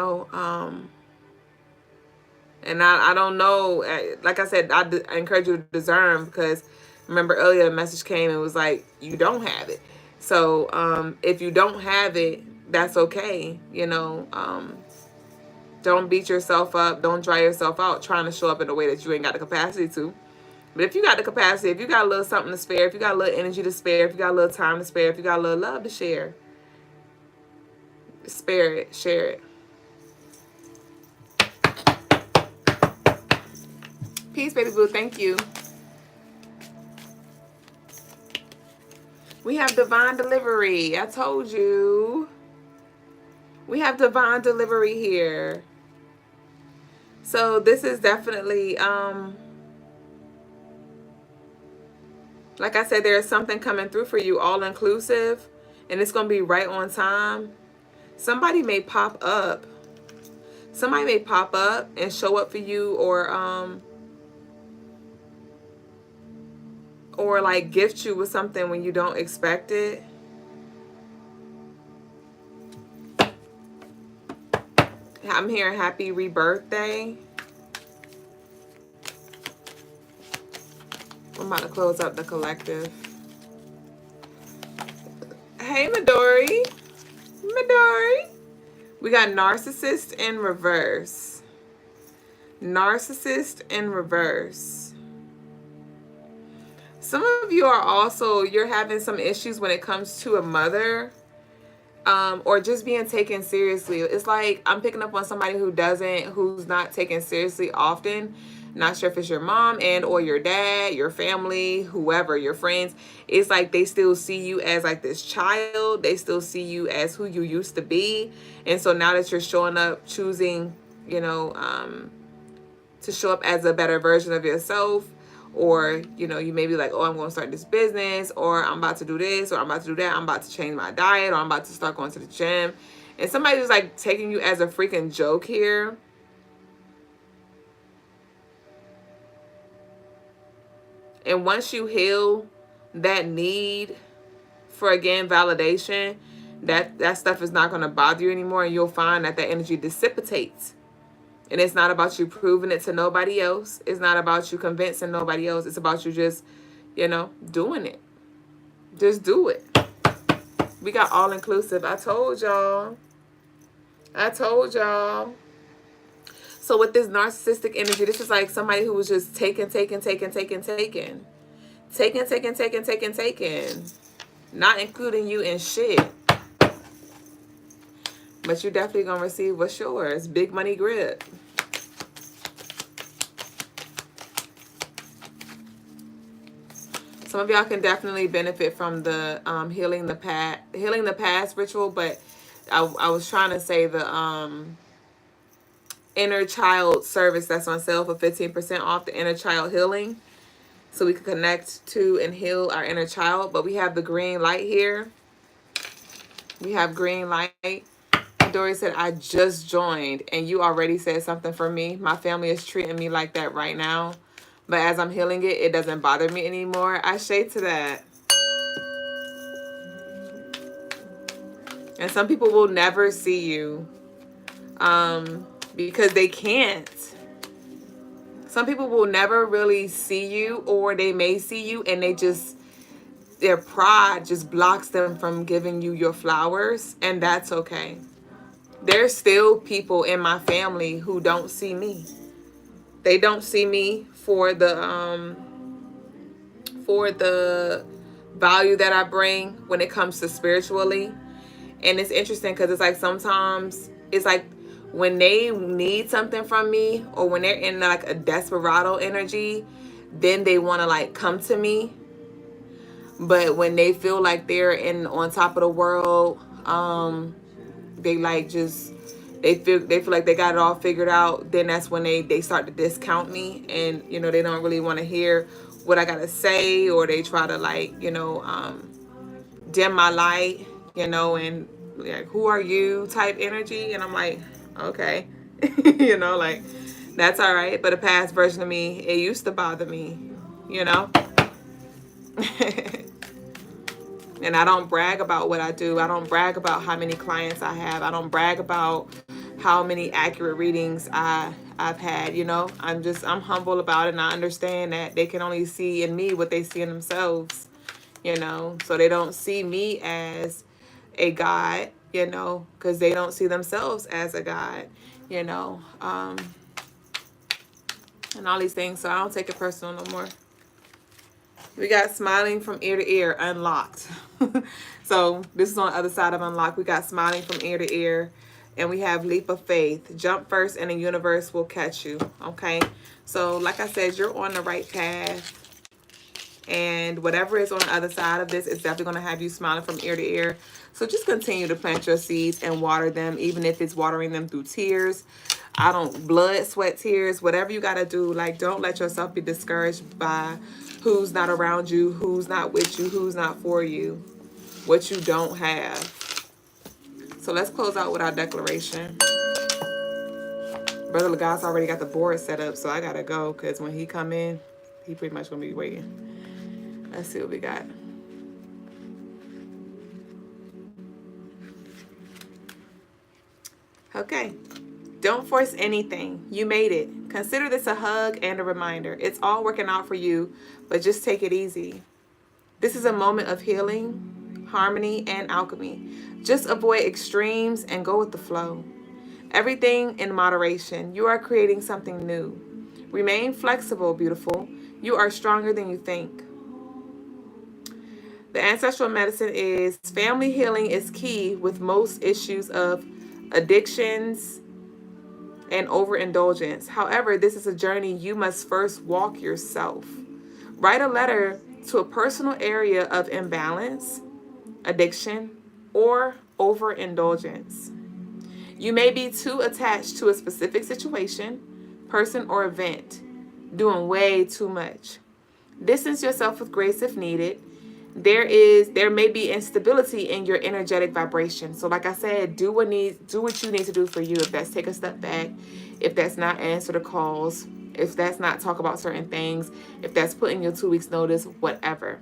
I don't know. Like I said, I encourage you to discern, because remember earlier a message came and was like, you don't have it. So if you don't have it, that's okay. Don't beat yourself up. Don't dry yourself out trying to show up in a way that you ain't got the capacity to. But if you got the capacity, if you got a little something to spare, if you got a little energy to spare, if you got a little time to spare, if you got a little love to share, spare it, share it. Peace, baby boo. Thank you. We have divine delivery. I told you. We have divine delivery here. So this is definitely, like I said, there's something coming through for you, all inclusive, and it's going to be right on time. Somebody may pop up. Somebody may pop up and show up for you, or like gift you with something when you don't expect it. I'm hearing happy rebirthday. I'm about to close up the collective. Hey, Midori. We got narcissist in reverse. Narcissist in reverse. Some of you are also, you're having some issues when it comes to a mother, or just being taken seriously. It's like I'm picking up on somebody who's not taken seriously often. Not sure if it's your mom and or your dad, your family, whoever, your friends. It's like they still see you as like this child. They still see you as who you used to be. And so now that you're showing up, choosing, to show up as a better version of yourself, or you may be like, oh, I'm going to start this business, or I'm about to do this, or I'm about to do that, I'm about to change my diet, or I'm about to start going to the gym, and somebody's like taking you as a freaking joke here. And once you heal that need for, again, validation, that stuff is not going to bother you anymore, and you'll find that energy dissipates. And it's not about you proving it to nobody else. It's not about you convincing nobody else. It's about you just, doing it. Just do it. We got all inclusive. I told y'all. So with this narcissistic energy, this is like somebody who was just taking. Not including you in shit. But you're definitely going to receive what's yours. Big money grip. Some of y'all can definitely benefit from the healing the past ritual, but I was trying to say the inner child service that's on sale for 15% off, the inner child healing, so we can connect to and heal our inner child. But we have the green light here. We have green light. Dory said, I just joined and you already said something for me. My family is treating me like that right now. But as I'm healing it, it doesn't bother me anymore. I shade to that. And some people will never see you because they can't. Some people will never really see you, or they may see you and their pride just blocks them from giving you your flowers, and that's okay. There's still people in my family who don't see me. They don't see me for the value that I bring when it comes to spiritually. And it's interesting because it's like sometimes it's like when they need something from me, or when they're in like a desperado energy, then they want to like come to me. But when they feel like they're on top of the world, they like just they feel like they got it all figured out, then that's when they start to discount me, and they don't really want to hear what I gotta say, or they try to like dim my light, and like, who are you type energy. And I'm like, okay. Like, that's all right. But a past version of me, it used to bother me. And I don't brag about what I do. I don't brag about how many clients I have. I don't brag about how many accurate readings I've had. I'm humble about it, and I understand that they can only see in me what they see in themselves. So they don't see me as a god, because they don't see themselves as a god, and all these things. So I don't take it personal no more. We got smiling from ear to ear, unlocked. So this is on the other side of unlocked. We got smiling from ear to ear. And we have leap of faith. Jump first and the universe will catch you. Okay. So like I said, you're on the right path. And whatever is on the other side of this is definitely going to have you smiling from ear to ear. So just continue to plant your seeds and water them, even if it's watering them through tears. Blood, sweat, tears, whatever you got to do. Like, don't let yourself be discouraged by who's not around you, who's not with you, who's not for you, what you don't have. So let's close out with our declaration. Brother Logas already got the board set up, so I got to go because when he come in, he pretty much going to be waiting. Let's see what we got. Okay. Don't force anything. You made it. Consider this a hug and a reminder. It's all working out for you, but just take it easy. This is a moment of healing, harmony, and alchemy. Just avoid extremes and go with the flow. Everything in moderation. You are creating something new. Remain flexible, beautiful. You are stronger than you think. The ancestral medicine is family healing is key with most issues of addictions, and overindulgence. However, this is a journey you must first walk yourself. Write a letter to a personal area of imbalance, addiction, or overindulgence. You may be too attached to a specific situation, person, or event, doing way too much. Distance yourself with grace if needed. There may be instability in your energetic vibration. So like I said, do what you need to do for you. If that's take a step back, if that's not answer the calls, if that's not talk about certain things, if that's putting your 2 weeks notice, whatever.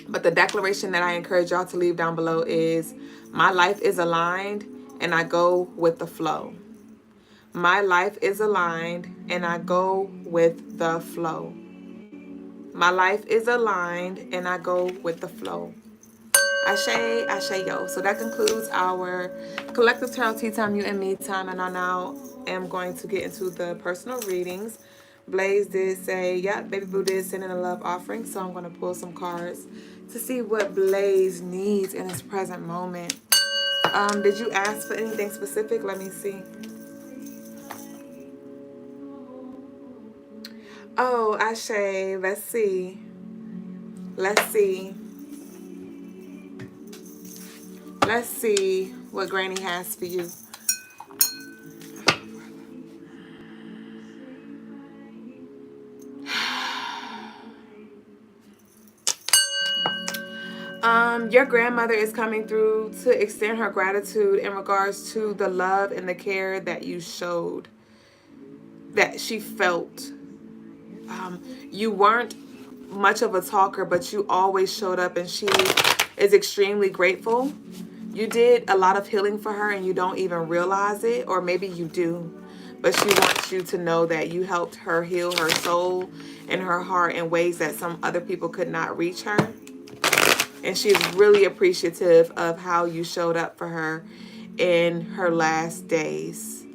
But the declaration that I encourage y'all to leave down below is, my life is aligned and I go with the flow. My life is aligned and I go with the flow. My life is aligned and I go with the flow. Ashe, ashe yo. So that concludes our collective tarot tea time, you and me time. And I now am going to get into the personal readings. Blaze did say, yeah, Baby Boo did send in a love offering. So I'm going to pull some cards to see what Blaze needs in his present moment. Did you ask for anything specific? Let me see. Oh, Ashe, let's see. Let's see. Let's see what Granny has for you. Your grandmother is coming through to extend her gratitude in regards to the love and the care that you showed, that she felt. You weren't much of a talker, but you always showed up, and she is extremely grateful. You did a lot of healing for her and you don't even realize it, or maybe you do, but she wants you to know that you helped her heal her soul and her heart in ways that some other people could not reach her. And she's really appreciative of how you showed up for her in her last days.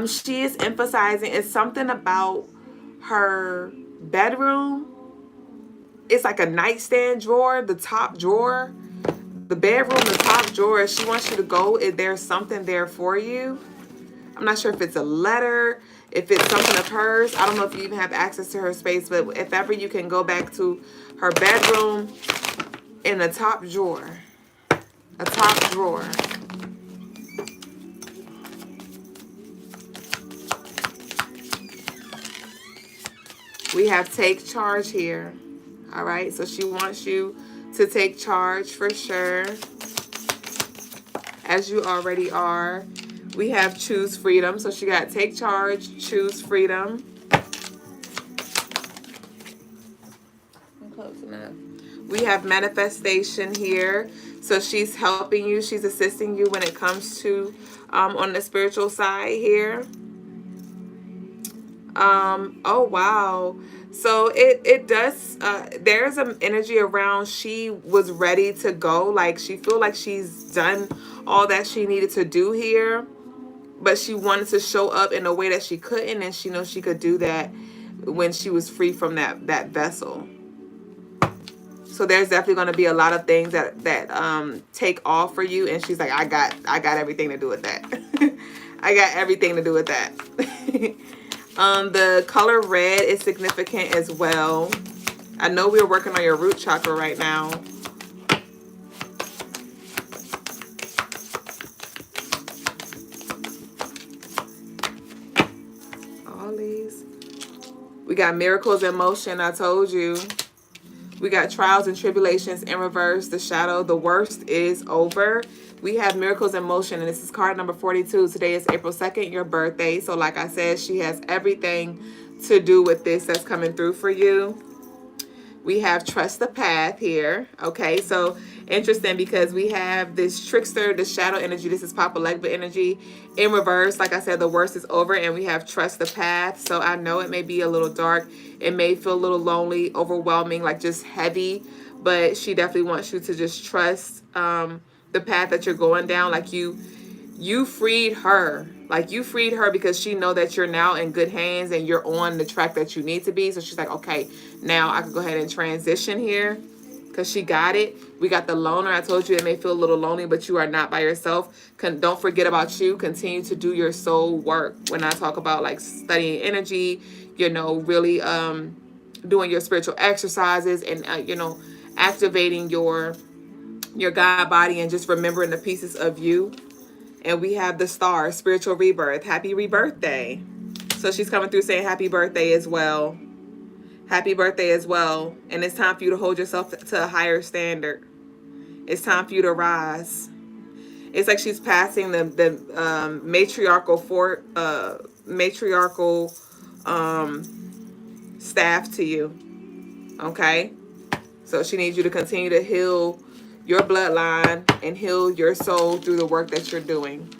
She is emphasizing, it's something about her bedroom. It's like a nightstand drawer, the top drawer. The bedroom, the top drawer. She wants you to go. If there's something there for you. I'm not sure if it's a letter, if it's something of hers. I don't know if you even have access to her space, but if ever you can go back to her bedroom in a top drawer. A top drawer. We have take charge here. All right, so she wants you to take charge for sure, as you already are. We have choose freedom. So she got take charge, choose freedom. I'm close enough. We have manifestation here. So she's helping you. She's assisting you when it comes to on the spiritual side here. Oh, wow. So it does, there's an energy around she was ready to go. Like she feel like she's done all that she needed to do here, but she wanted to show up in a way that she couldn't, and she knows she could do that when she was free from that vessel. So there's definitely going to be a lot of things that take off for you, and she's like, I got everything to do with that. I got everything to do with that. The color red is significant as well. I know we're working on your root chakra right now. All these. We got miracles in motion, I told you. We got trials and tribulations in reverse. The shadow, the worst is over. We have miracles in motion, and this is card number 42. Today is April 2nd, your birthday. So like I said, she has everything to do with this that's coming through for you. We have trust the path here. Okay, so interesting because we have this trickster, the shadow energy. This is Papa Legba energy in reverse. Like I said, the worst is over, and we have trust the path. So I know it may be a little dark. It may feel a little lonely, overwhelming, like just heavy, but she definitely wants you to just trust the path that you're going down. Like you freed her. Like you freed her because she know that you're now in good hands and you're on the track that you need to be. So she's like, okay, now I can go ahead and transition here. because she got it. We got the loner. I told you it may feel a little lonely, but you are not by yourself. Don't forget about you. Continue to do your soul work. When I talk about like studying energy, you know, really doing your spiritual exercises and, you know, activating your God body and just remembering the pieces of you. And we have the star, spiritual rebirth. Happy rebirthday. So she's coming through saying happy birthday as well. Happy birthday as well. And it's time for you to hold yourself to a higher standard. It's time for you to rise. It's like she's passing the matriarchal staff to you. Okay? So she needs you to continue to heal your bloodline and heal your soul through the work that you're doing.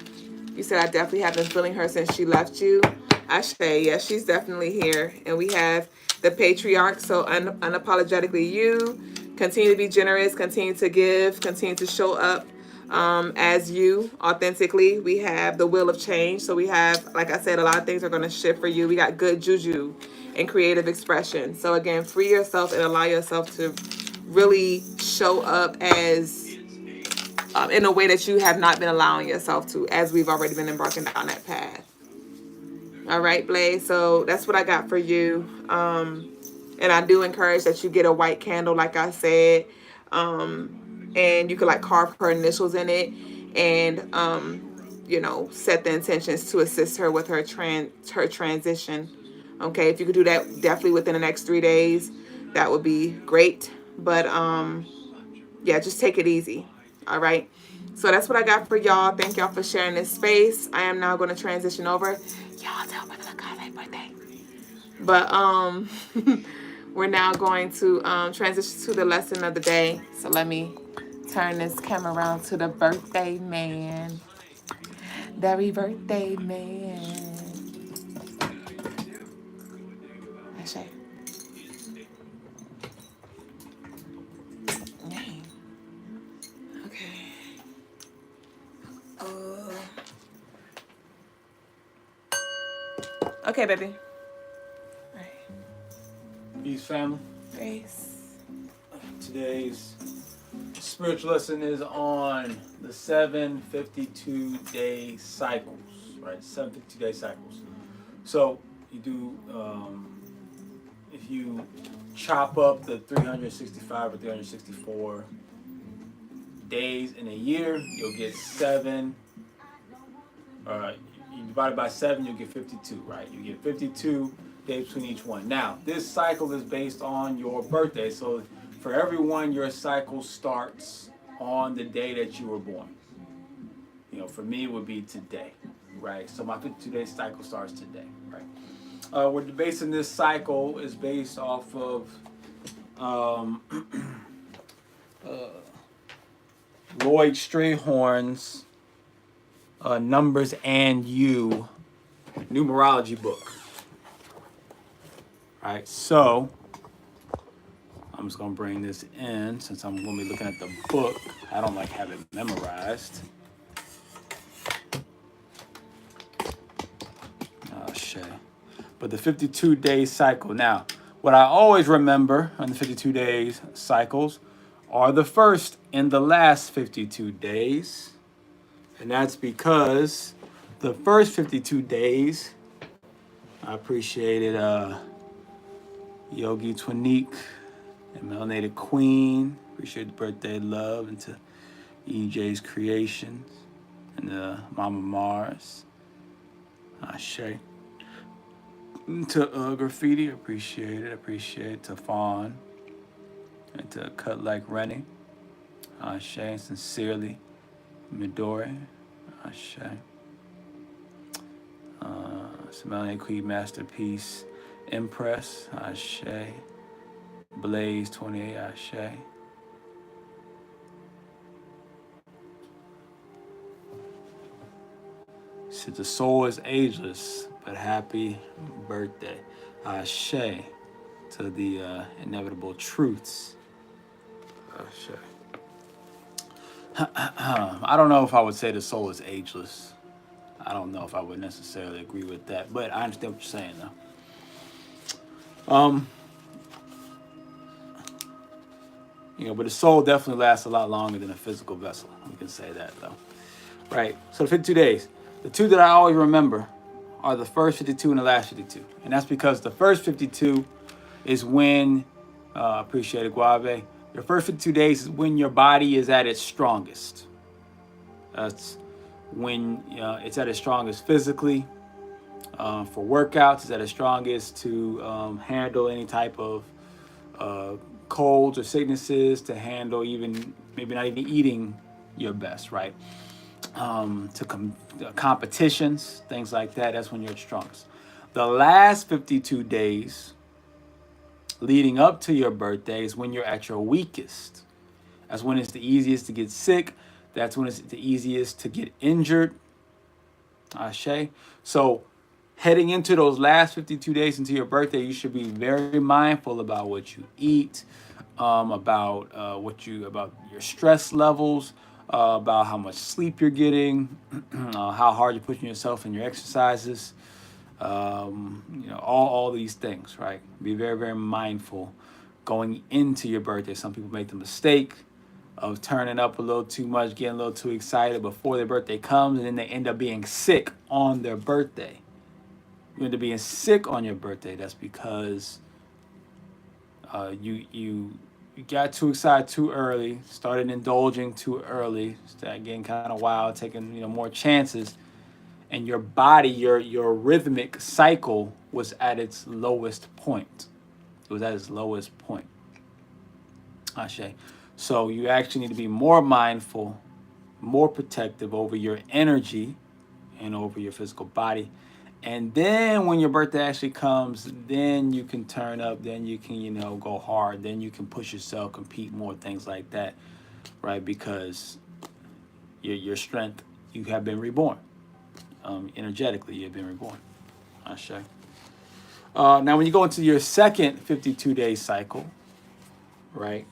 You said, I definitely have been feeling her since she left you. I say, yes, she's definitely here. And we have the patriarch, so unapologetically you. Continue to be generous, continue to give, continue to show up as you authentically. We have the wheel of change. So we have, like I said, a lot of things are going to shift for you. We got good juju and creative expression. So again, free yourself and allow yourself to really show up as in a way that you have not been allowing yourself to, as we've already been embarking down that path. All right, Blaze. So that's what I got for you. And I do encourage that you get a white candle, like I said, and you could like carve her initials in it, and you know, set the intentions to assist her with her transition. Okay, if you could do that definitely within the next 3 days, that would be great. But yeah, just take it easy. All right. So that's what I got for y'all. Thank y'all for sharing this space. I am now going to transition over. Y'all tell me the happy birthday. But we're now going to transition to the lesson of the day. So let me turn this camera around to the birthday man. Very birthday man. Ashay. Okay, baby. All right. Peace, family. Peace. Today's spiritual lesson is on the 752-day cycles, right? 752-day cycles. So you do, if you chop up the 365 or 364 days in a year, you'll get 7. You divide it by 7, you'll get 52, right? You get 52 days between each one. Now, this cycle is based on your birthday. So for everyone, your cycle starts on the day that you were born. You know, for me, it would be today, right? So my 52-day cycle starts today, right? We're basing this cycle is based off of Lloyd Strayhorn's Numbers and You Numerology book. Right, so I'm just gonna bring this in since I'm gonna be looking at the book. I don't like have it memorized. Oh shit. But the 52-day cycle. Now, what I always remember on the 52 days cycles are the first and the last 52 days. And that's because the first 52 days, I appreciated Yogi Twanique and Melanated Queen. Appreciate the birthday love and to EJ's Creations and Mama Mars. Ashe. To Graffiti, appreciate it. Appreciate it. To Fawn and to Cut Like Rennie. Ashe. And sincerely. Midori, Ashe. Melanated Queen Masterpiece, Impress, Ashe. Blaze 28, Ashe. Said the soul is ageless, but happy birthday, Ashe. To the inevitable truths, Ashe. I don't know if I would say the soul is ageless. I don't know if I would necessarily agree with that, but I understand what you're saying, though. But the soul definitely lasts a lot longer than a physical vessel. We can say that though, right? So the 52 days, the two that I always remember are the first 52 and the last 52, and that's because the first 52 is when, appreciate it, Guave. Your first 52 days is when your body is at its strongest. That's when it's at its strongest physically. For workouts, it's at its strongest to handle any type of colds or sicknesses, to handle even maybe not even eating your best, right? Competitions, things like that. That's when you're at strongest. The last 52 days leading up to your birthday is when you're at your weakest. That's when it's the easiest to get sick. That's when it's the easiest to get injured. Ashe. So heading into those last 52 days into your birthday, you should be very mindful about what you eat, about about your stress levels, about how much sleep you're getting, how hard you're pushing yourself in your exercises, all these things, right? Be very, very mindful going into your birthday. Some people make the mistake of turning up a little too much, getting a little too excited before their birthday comes, and then they end up being sick on their birthday. You end up being sick on your birthday. That's because you got too excited too early, started indulging too early, started getting kind of wild, taking more chances, and your body, your rhythmic cycle was at its lowest point. It was at its lowest point. Ashe. So you actually need to be more mindful, more protective over your energy and over your physical body. And then when your birthday actually comes, then you can turn up, then you can, go hard, then you can push yourself, compete more, things like that, right? Because your strength, you have been reborn. Energetically, you've been reborn. Ashe. Now, when you go into your second 52-day cycle, right?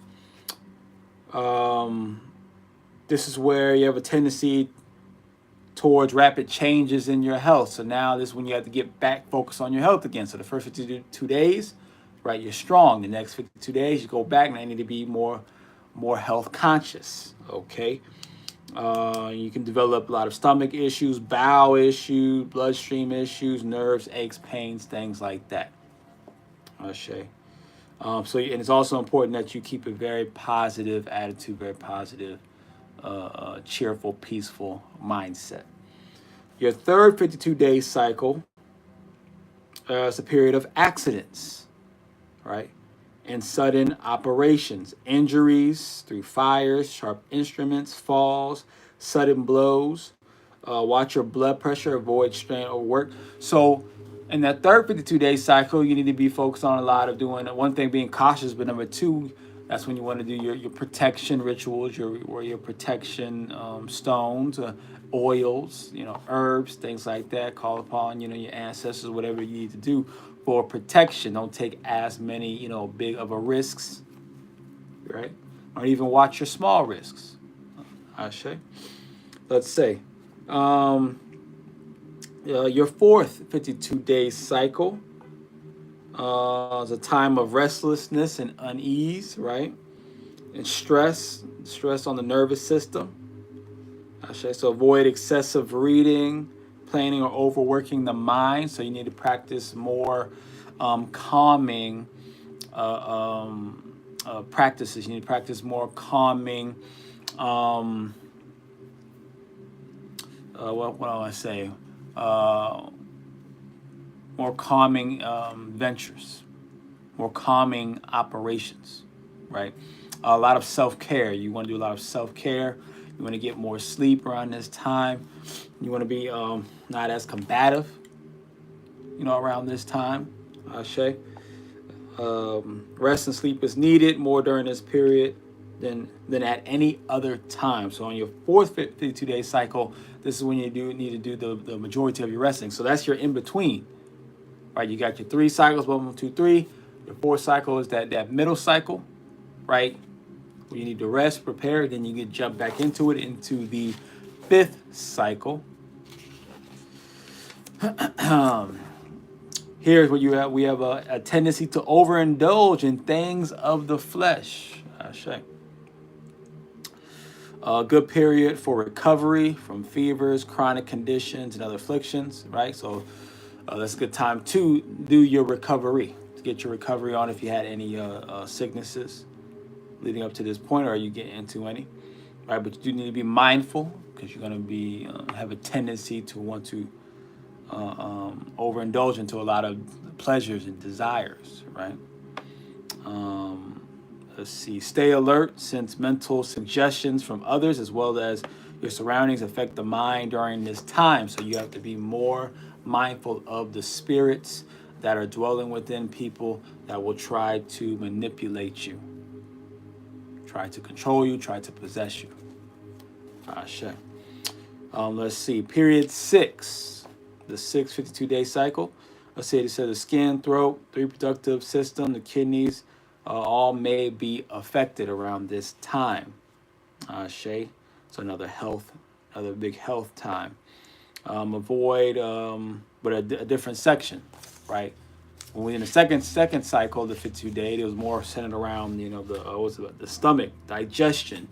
This is where you have a tendency towards rapid changes in your health. So now this is when you have to get back focused on your health again. So the first 52 days, right, you're strong. The next 52 days, you go back and I need to be more health conscious, okay? You can develop a lot of stomach issues, bowel issues, bloodstream issues, nerves, aches, pains, things like that. Ashe. And it's also important that you keep a very positive attitude, very positive, cheerful, peaceful mindset. Your third 52-day cycle is a period of accidents, right? And sudden operations, injuries through fires, sharp instruments, falls, sudden blows. Watch your blood pressure, avoid strain or work. So in that third 52-day cycle, you need to be focused on a lot of doing one thing, being cautious, but number two, that's when you want to do your protection rituals, your protection stones, oils, herbs, things like that. Call upon your ancestors, whatever you need to do for protection. Don't take as many big of a risks, right? Or even watch your small risks. Ashe. Let's say. Your fourth 52-day cycle is a time of restlessness and unease, right? And stress on the nervous system. So avoid excessive reading, planning, or overworking the mind. So you need to practice more calming practices. You need to practice more calming. What do I say? More calming ventures, more calming operations, right? A lot of self-care. You want to do a lot of self-care. You want to get more sleep around this time. You want to be not as combative, around this time. Ashe. Rest and sleep is needed more during this period than at any other time. So on your fourth 52-day cycle, this is when you need to do the majority of your resting. So that's your in-between, right? You got your 3 cycles, 1, 2, 3. Your 4th cycle is that middle cycle, right? Where you need to rest, prepare, then you get jump back into the 5th cycle. Here's where we have a tendency to overindulge in things of the flesh. Ashe. A good period for recovery from fevers, chronic conditions, and other afflictions, right? So that's a good time to do your recovery, to get your recovery on if you had any sicknesses leading up to this point, or you get into any, right? But you do need to be mindful because you're going to be have a tendency to want to overindulge into a lot of pleasures and desires, right? Let's see. Stay alert since mental suggestions from others as well as your surroundings affect the mind during this time. So you have to be more mindful of the spirits that are dwelling within people that will try to manipulate you, try to control you, try to possess you. Let's see. Period 6, the 52-day cycle. Let's see. It says the skin, throat, the reproductive system, the kidneys, all may be affected around this time. Shay. So another big health time. Avoid, but a different section, right? When we're in the second cycle, the 52-day, it was more centered around, the stomach, digestion,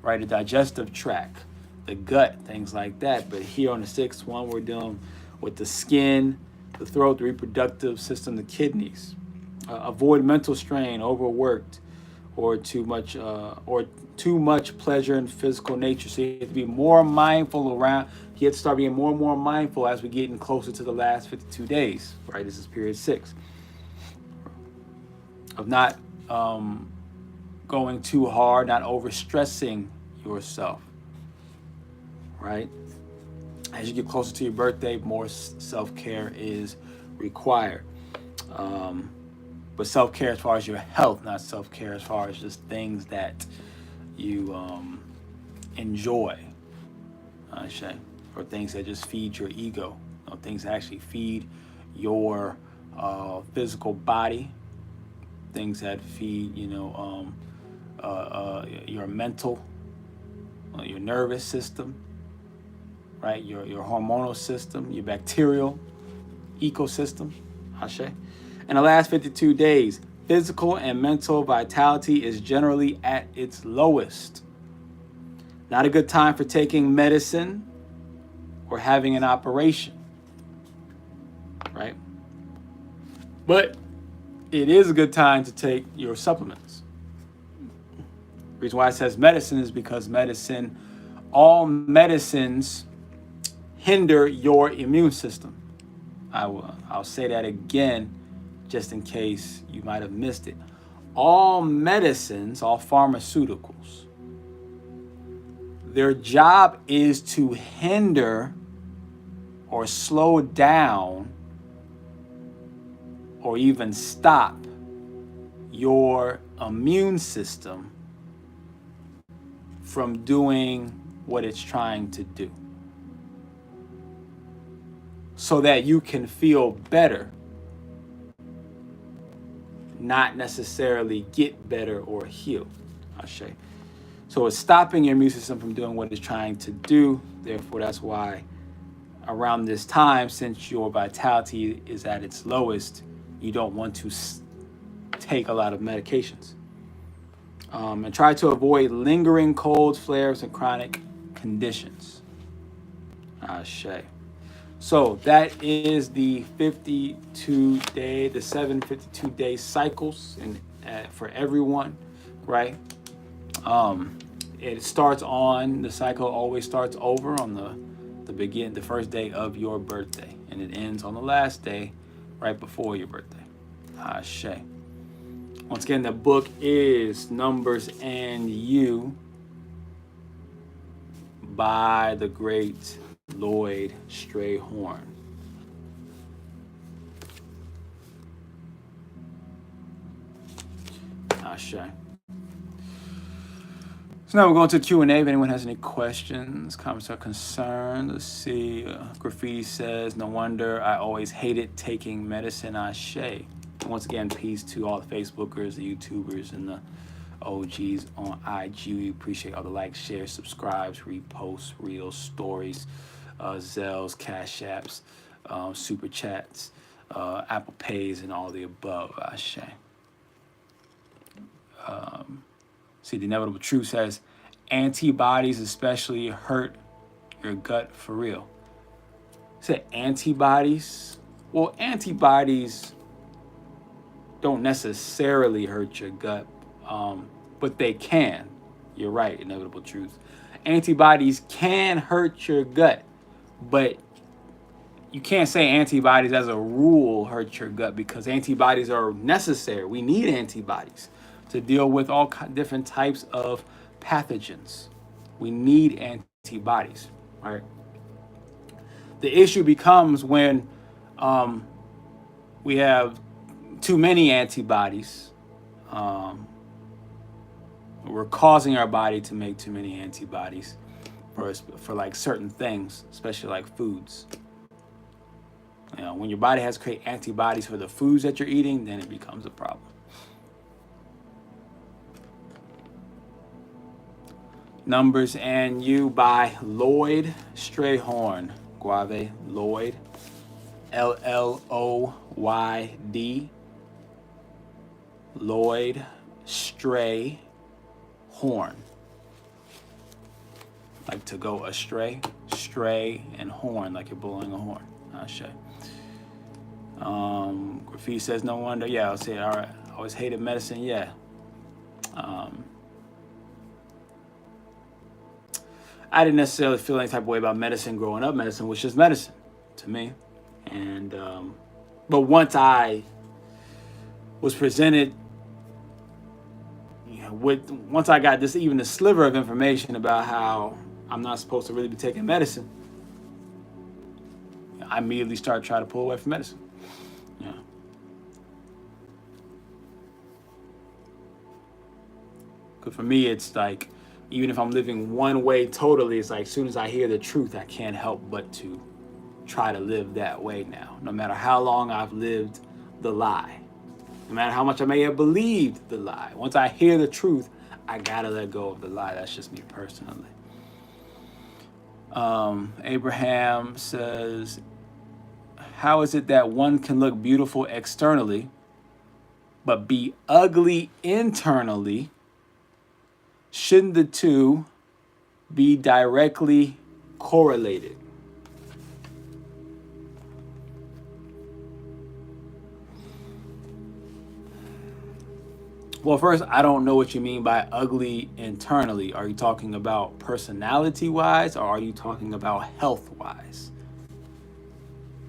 right? The digestive tract, the gut, things like that. But here on the 6th one, we're dealing with the skin, the throat, the reproductive system, the kidneys. Avoid mental strain, overworked, or too much pleasure in physical nature. So you have to be more mindful around. You have to start being more and more mindful as we're getting closer to the last 52 days. Right, this is period 6. Of not going too hard, not overstressing yourself. Right. As you get closer to your birthday, more self-care is required. But self-care as far as your health, not self-care as far as just things that you enjoy, or things that just feed your ego, things that actually feed your physical body, things that feed, your mental, your nervous system, right? Your hormonal system, your bacterial ecosystem, In the last 52 days, physical and mental vitality is generally at its lowest. Not a good time for taking medicine or having an operation, right? But it is a good time to take your supplements. The reason why it says medicine is because all medicines hinder your immune system. I'll say that again, just in case you might have missed it. All medicines, all pharmaceuticals, their job is to hinder or slow down or even stop your immune system from doing what it's trying to do, so that you can feel better, not necessarily get better or heal. So it's stopping your immune system from doing what it's trying to do. Therefore, that's why around this time, since your vitality is at its lowest, you don't want to take a lot of medications. And try to avoid lingering colds, flares, and chronic conditions. So that is the 52-day, the 7 52-day cycles, and for everyone, right? It starts on, the cycle always starts over on the first day of your birthday, and it ends on the last day, right before your birthday. Once again, the book is Numbers and You by the great Lloyd Strayhorn. So now we're going to Q&A. If anyone has any questions, comments, or concerns. Let's see. Graffiti says, no wonder I always hated taking medicine. Once again, peace to all the Facebookers, the YouTubers, and the OGs on IG. We appreciate all the likes, shares, subscribes, reposts, reels, stories, Zelles, Cash Apps, Super Chats, Apple Pays, and all the above. See, the Inevitable Truth says, antibodies especially hurt your gut for real. Said antibodies. Well, antibodies don't necessarily hurt your gut, but they can. You're right, inevitable truth. Antibodies can hurt your gut, but you can't say antibodies as a rule hurt your gut, because antibodies are necessary. We need antibodies to deal with all different types of pathogens. We need antibodies, right? The issue becomes when we have too many antibodies. We're causing our body to make too many antibodies for like certain things, especially like foods. You know, when your body has to create antibodies for the foods that you're eating, then it becomes a problem. Numbers and You by Lloyd Strayhorn. Guave, Lloyd. Lloyd. Lloyd Strayhorn. Like to go astray. Stray and horn, like you're blowing a horn. Ashe. Graffiti says, no wonder. Yeah, I'll say it. All right. I always hated medicine. Yeah. I didn't necessarily feel any type of way about medicine growing up. Medicine was just medicine to me. And, but once I was presented, once I got this, even a sliver of information about how I'm not supposed to really be taking medicine, I immediately started trying to pull away from medicine. Yeah. Because for me, it's like, even if I'm living one way totally, it's like as soon as I hear the truth, I can't help but to try to live that way now. No matter how long I've lived the lie, no matter how much I may have believed the lie, once I hear the truth, I gotta let go of the lie. That's just me personally. Abraham says, how is it that one can look beautiful externally, but be ugly internally? Shouldn't the two be directly correlated? Well, first, I don't know what you mean by ugly internally. Are you talking about personality-wise, or are you talking about health-wise?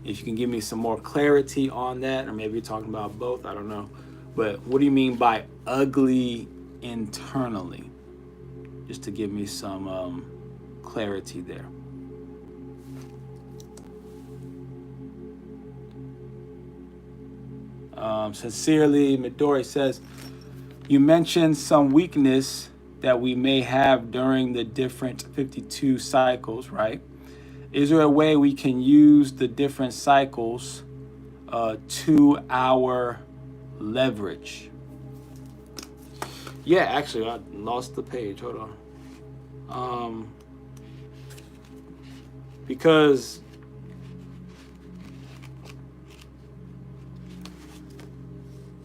If you can give me some more clarity on that, or maybe you're talking about both, I don't know. But what do you mean by ugly internally? Just to give me some clarity there. Sincerely, Midori says, you mentioned some weakness that we may have during the different 52 cycles, right? Is there a way we can use the different cycles to our leverage? Yeah, actually, I lost the page. Hold on. Because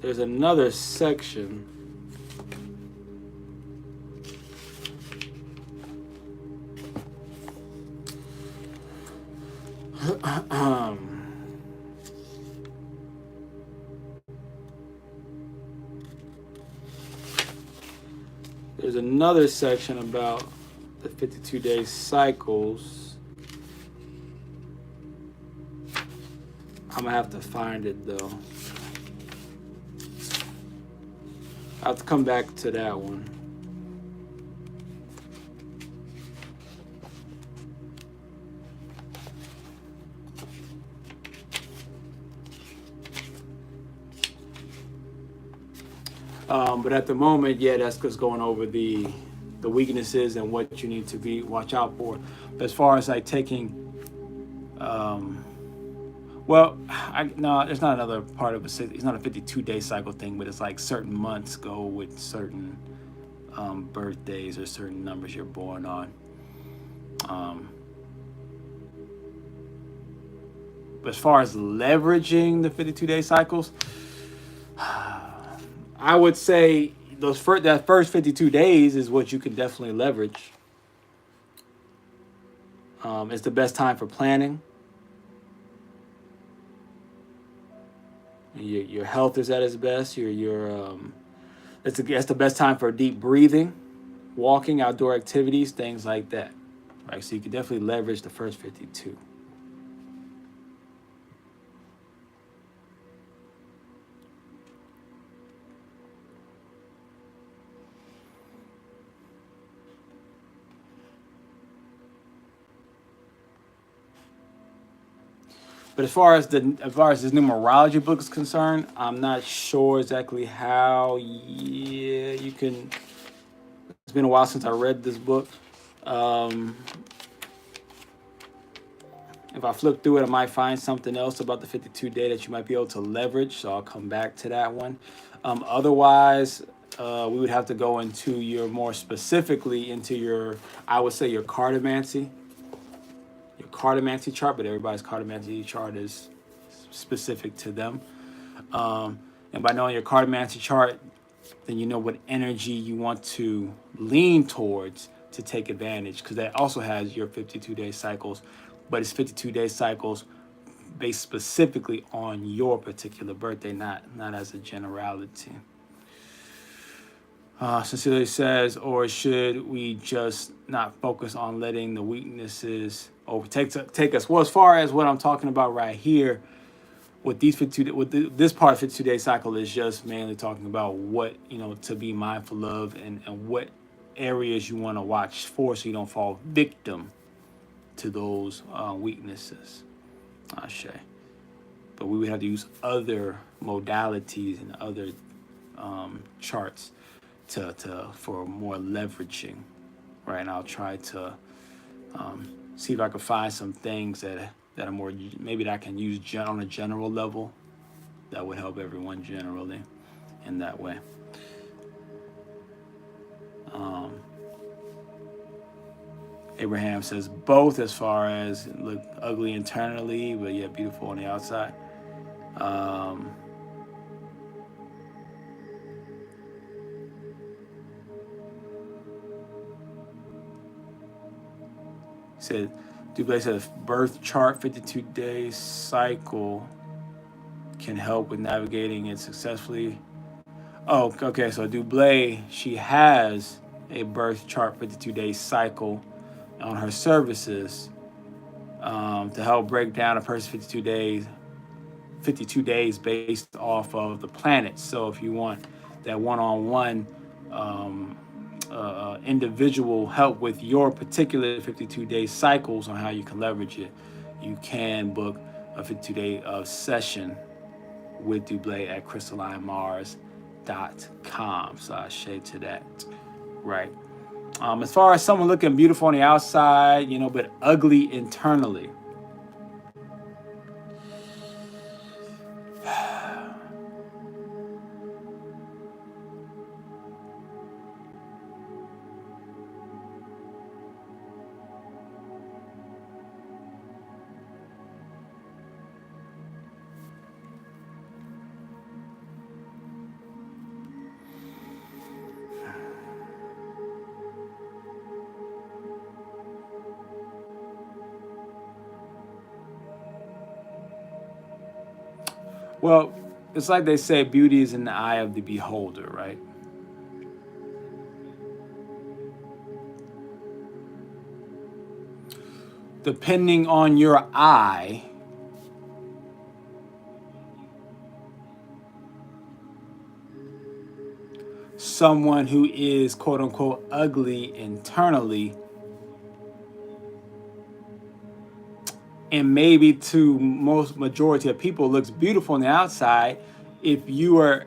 there's another section. There's another section about the 52-day cycles. I'm gonna have to find it though. I'll have to come back to that one. But at the moment, yeah, that's just going over the weaknesses and what you need to watch out for. But as far as like taking, no, there's not another part of it. It's not a 52-day cycle thing, but it's like certain months go with certain birthdays or certain numbers you're born on. But as far as leveraging the 52-day cycles, I would say that first 52 days is what you can definitely leverage. It's the best time for planning. Your health is at its best. It's the best time for deep breathing, walking, outdoor activities, things like that. Right, so you can definitely leverage the first 52. But as far as this numerology book is concerned, I'm not sure exactly how. Yeah, you can. It's been a while since I read this book. If I flip through it, I might find something else about the 52 day that you might be able to leverage. So I'll come back to that one. Otherwise, we would have to go into more specifically into your, I would say your cartomancy chart, but everybody's cartomancy chart is specific to them. And by knowing your cartomancy chart, then you know what energy you want to lean towards to take advantage, because that also has your 52-day cycles, but it's 52-day cycles based specifically on your particular birthday, not as a generality. Cecilia says, or should we just not focus on letting the weaknesses take us? Well, as far as what I'm talking about right here, with these 52, this part of 52-day cycle is just mainly talking about what to be mindful of and what areas you want to watch for, so you don't fall victim to those weaknesses. But we would have to use other modalities and other charts for more leveraging, right? And I'll try to see if I can find some things that are more, maybe that I can use on a general level that would help everyone generally in that way. Abraham says both, as far as look ugly internally, but yet beautiful on the outside. Said Duüblé said birth chart 52-day cycle can help with navigating it successfully. Oh, okay. So Duüblé, she has a birth chart 52-day cycle on her services to help break down a person's 52 days based off of the planets. So if you want that one-on-one individual help with your particular 52-day cycles on how you can leverage it, you can book a 52-day session with Duüblé at crystalinemars.com. So I shade to that, right? As far as someone looking beautiful on the outside, but ugly internally. Well, it's like they say, beauty is in the eye of the beholder, right? Depending on your eye, someone who is quote unquote ugly internally, and maybe to majority of people looks beautiful on the outside, if you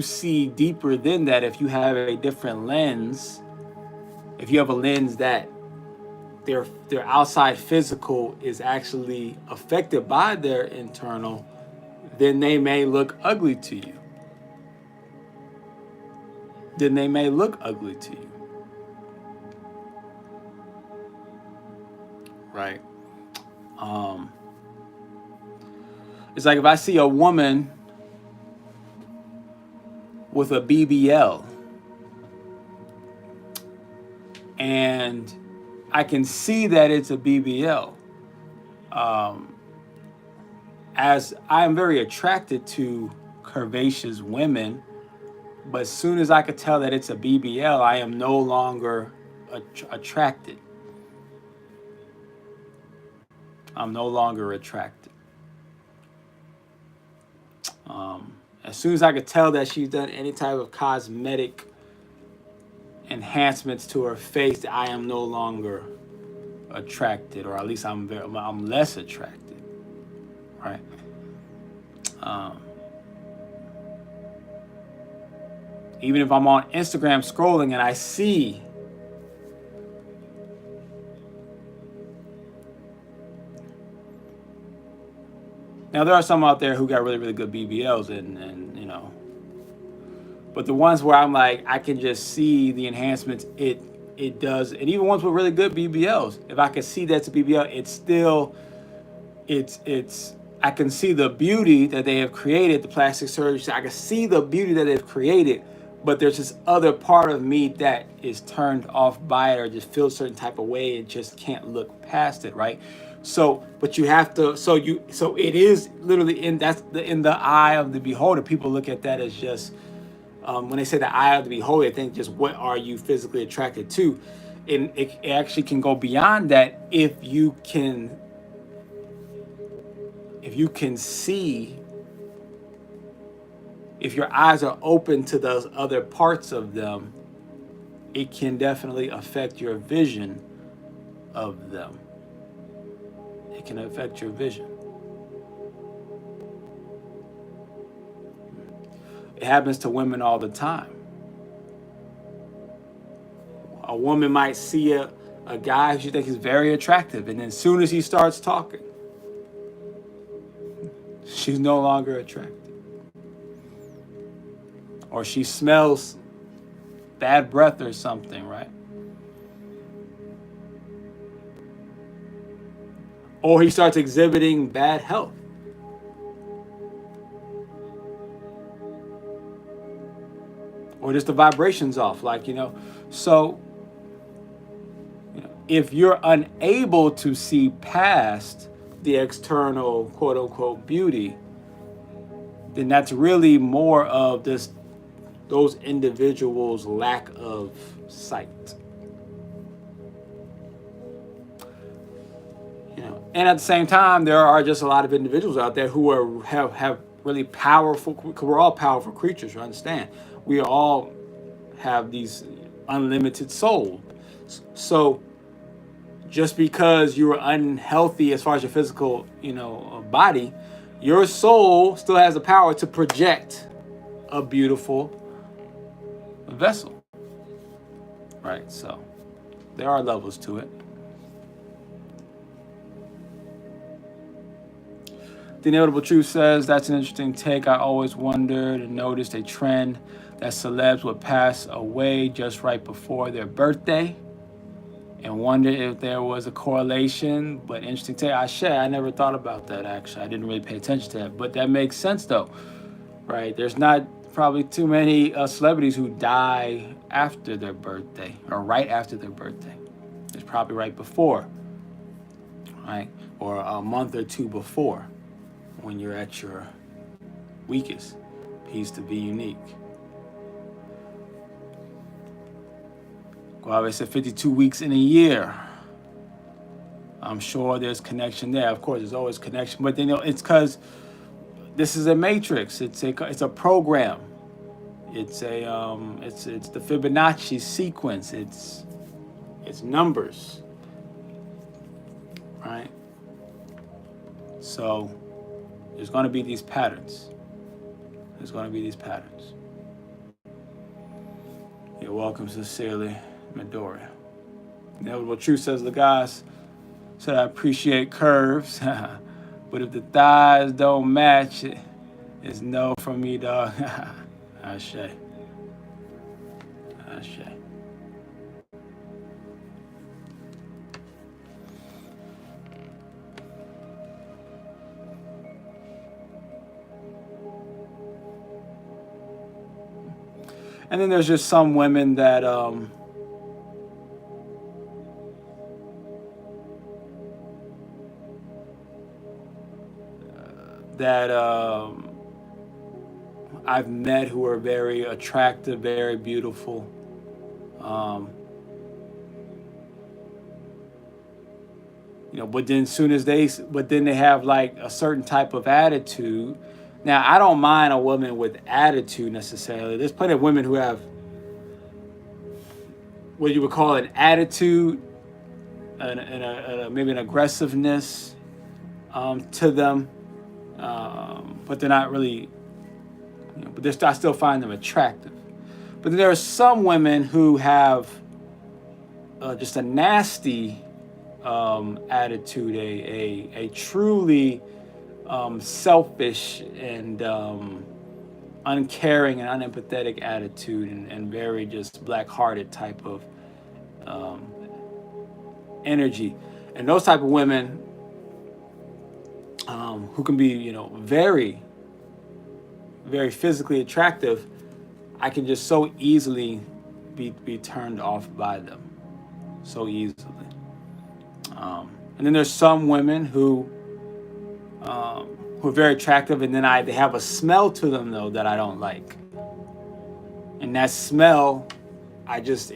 see deeper than that, if you have a different lens, if you have a lens that their outside physical is actually affected by their internal, then they may look ugly to you. Right? It's like if I see a woman with a BBL, and I can see that it's a BBL. As I am very attracted to curvaceous women, but as soon as I could tell that it's a BBL, I am no longer attracted. I'm no longer attracted. As soon as I could tell that she's done any type of cosmetic enhancements to her face, I am no longer attracted, or at least I'm less attracted, right? Even if I'm on Instagram scrolling and I see now, there are some out there who got really, really good BBLs, and you know, but the ones where I'm like, I can just see the enhancements it does, and even ones with really good BBLs, if I can see that's a BBL, it's still, it's I can see the beauty that they have created, the plastic surgery. I can see the beauty that they've created, but there's this other part of me that is turned off by it, or just feels a certain type of way and just can't look past it, right? So, but you have to, so it is literally in the eye of the beholder. People look at that as just, when they say the eye of the beholder, they think just what are you physically attracted to, and it actually can go beyond that if you can see, if your eyes are open to those other parts of them, it can definitely affect your vision of them. It can affect your vision. It happens to women all the time. A woman might see a guy who she thinks is very attractive, and then as soon as he starts talking, she's no longer attracted. Or she smells bad breath or something, right? Or he starts exhibiting bad health. Or just the vibration's off, like, you know. So, you know, if you're unable to see past the external quote unquote beauty, then that's really more of this, those individuals' lack of sight. You know, and at the same time, there are just a lot of individuals out there who have really powerful. We're all powerful creatures. You understand? We all have these unlimited souls. So just because you are unhealthy as far as your physical, you know, body, your soul still has the power to project a beautiful vessel, right? So there are levels to it. The Inevitable Truth says, that's an interesting take. I always wondered and noticed a trend that celebs would pass away just right before their birthday, and wondered if there was a correlation. But interesting take. I never thought about that, actually. I didn't really pay attention to that, but that makes sense though, right? There's not probably too many celebrities who die after their birthday or right after their birthday. It's probably right before, right? Or a month or two before, when you're at your weakest. Piece to be unique. Guave said 52 weeks in a year. I'm sure there's connection there. Of course, there's always connection, but you know, it's because this is a matrix. It's a program. It's the Fibonacci sequence. It's numbers, right? So there's going to be these patterns. There's going to be these patterns. You're welcome, sincerely, Midori. Inevitable Truth says, Logas said, I appreciate curves, but if the thighs don't match, it's no from me, dog. Ashe. Ashe. And then there's just some women that I've met who are very attractive, very beautiful. But then but then they have like a certain type of attitude. Now, I don't mind a woman with attitude necessarily. There's plenty of women who have what you would call an attitude and maybe an aggressiveness to them, but they're not really, but I still find them attractive. But then there are some women who have just a nasty attitude, a truly selfish and uncaring and unempathetic attitude, and very just black-hearted type of energy. And those type of women who can be, very, very physically attractive, I can just so easily be turned off by them, so easily. And then there's some women who are very attractive, and then they have a smell to them though that I don't like. And that smell, I just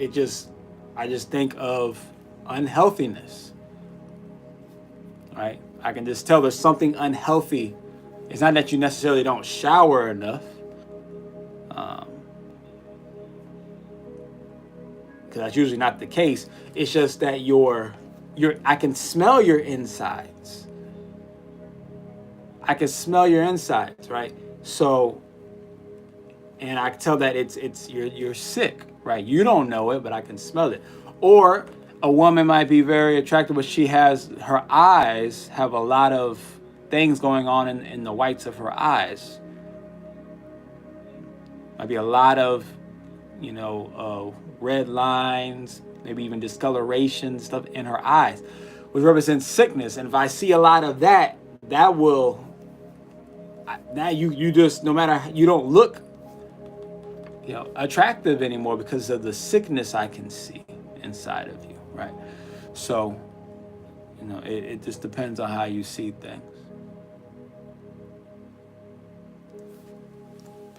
think of unhealthiness. Right? I can just tell there's something unhealthy. It's not that you necessarily don't shower enough. Because that's usually not the case. It's just that I can smell your insides. I can smell your insides, right? So, and I can tell that you're sick, right? You don't know it, but I can smell it. Or a woman might be very attractive, but her eyes have a lot of things going on in the whites of her eyes. Might be a lot of, red lines, maybe even discoloration stuff in her eyes, which represents sickness. And if I see a lot of that will, now you just, no matter, you don't look, attractive anymore because of the sickness I can see inside of you, right? So, it just depends on how you see things.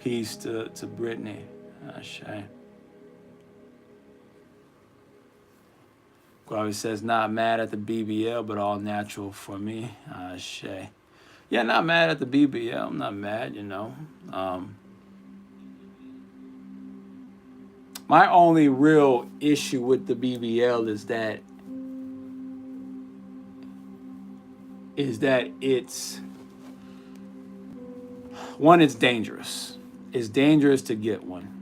Peace to Brittany. Ashe. Guavi says, not mad at the BBL, but all natural for me. Ashe. Yeah, not mad at the BBL. I'm not mad, My only real issue with the BBL is that it's dangerous. It's dangerous to get one.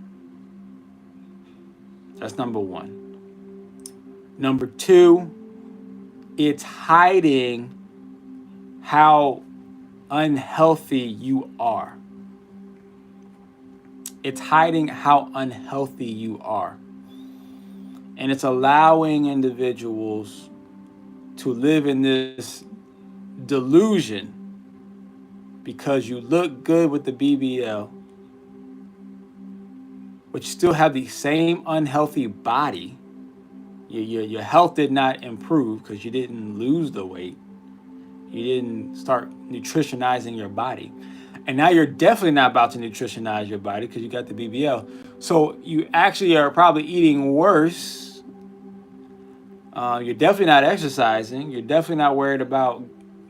That's number one. Number two, it's hiding how unhealthy you are. It's hiding how unhealthy you are. And it's allowing individuals to live in this delusion because you look good with the BBL, but you still have the same unhealthy body. Your health did not improve because you didn't lose the weight. You didn't start nutritionizing your body. And now you're definitely not about to nutritionize your body because you got the BBL. So you actually are probably eating worse. You're definitely not exercising. You're definitely not worried about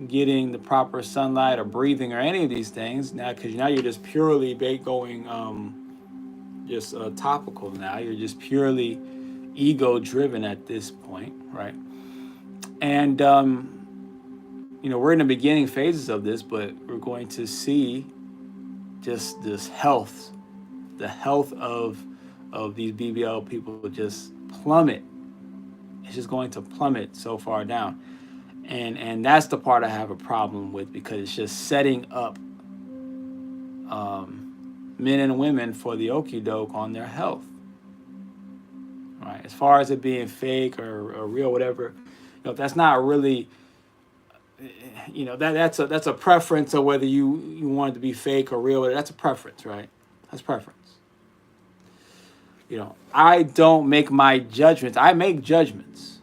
getting the proper sunlight or breathing or any of these things now, because now you're just purely going topical now. You're just purely ego driven at this point, right? And we're in the beginning phases of this, but we're going to see just this health, the health of these BBL people just plummet. It's just going to plummet so far down. And that's the part I have a problem with, because it's just setting up men and women for the okie doke on their health. Right? As far as it being fake or real, whatever, that's not really, that's a preference of whether you want it to be fake or real. That's a preference, right? That's preference. I don't make my judgments. I make judgments.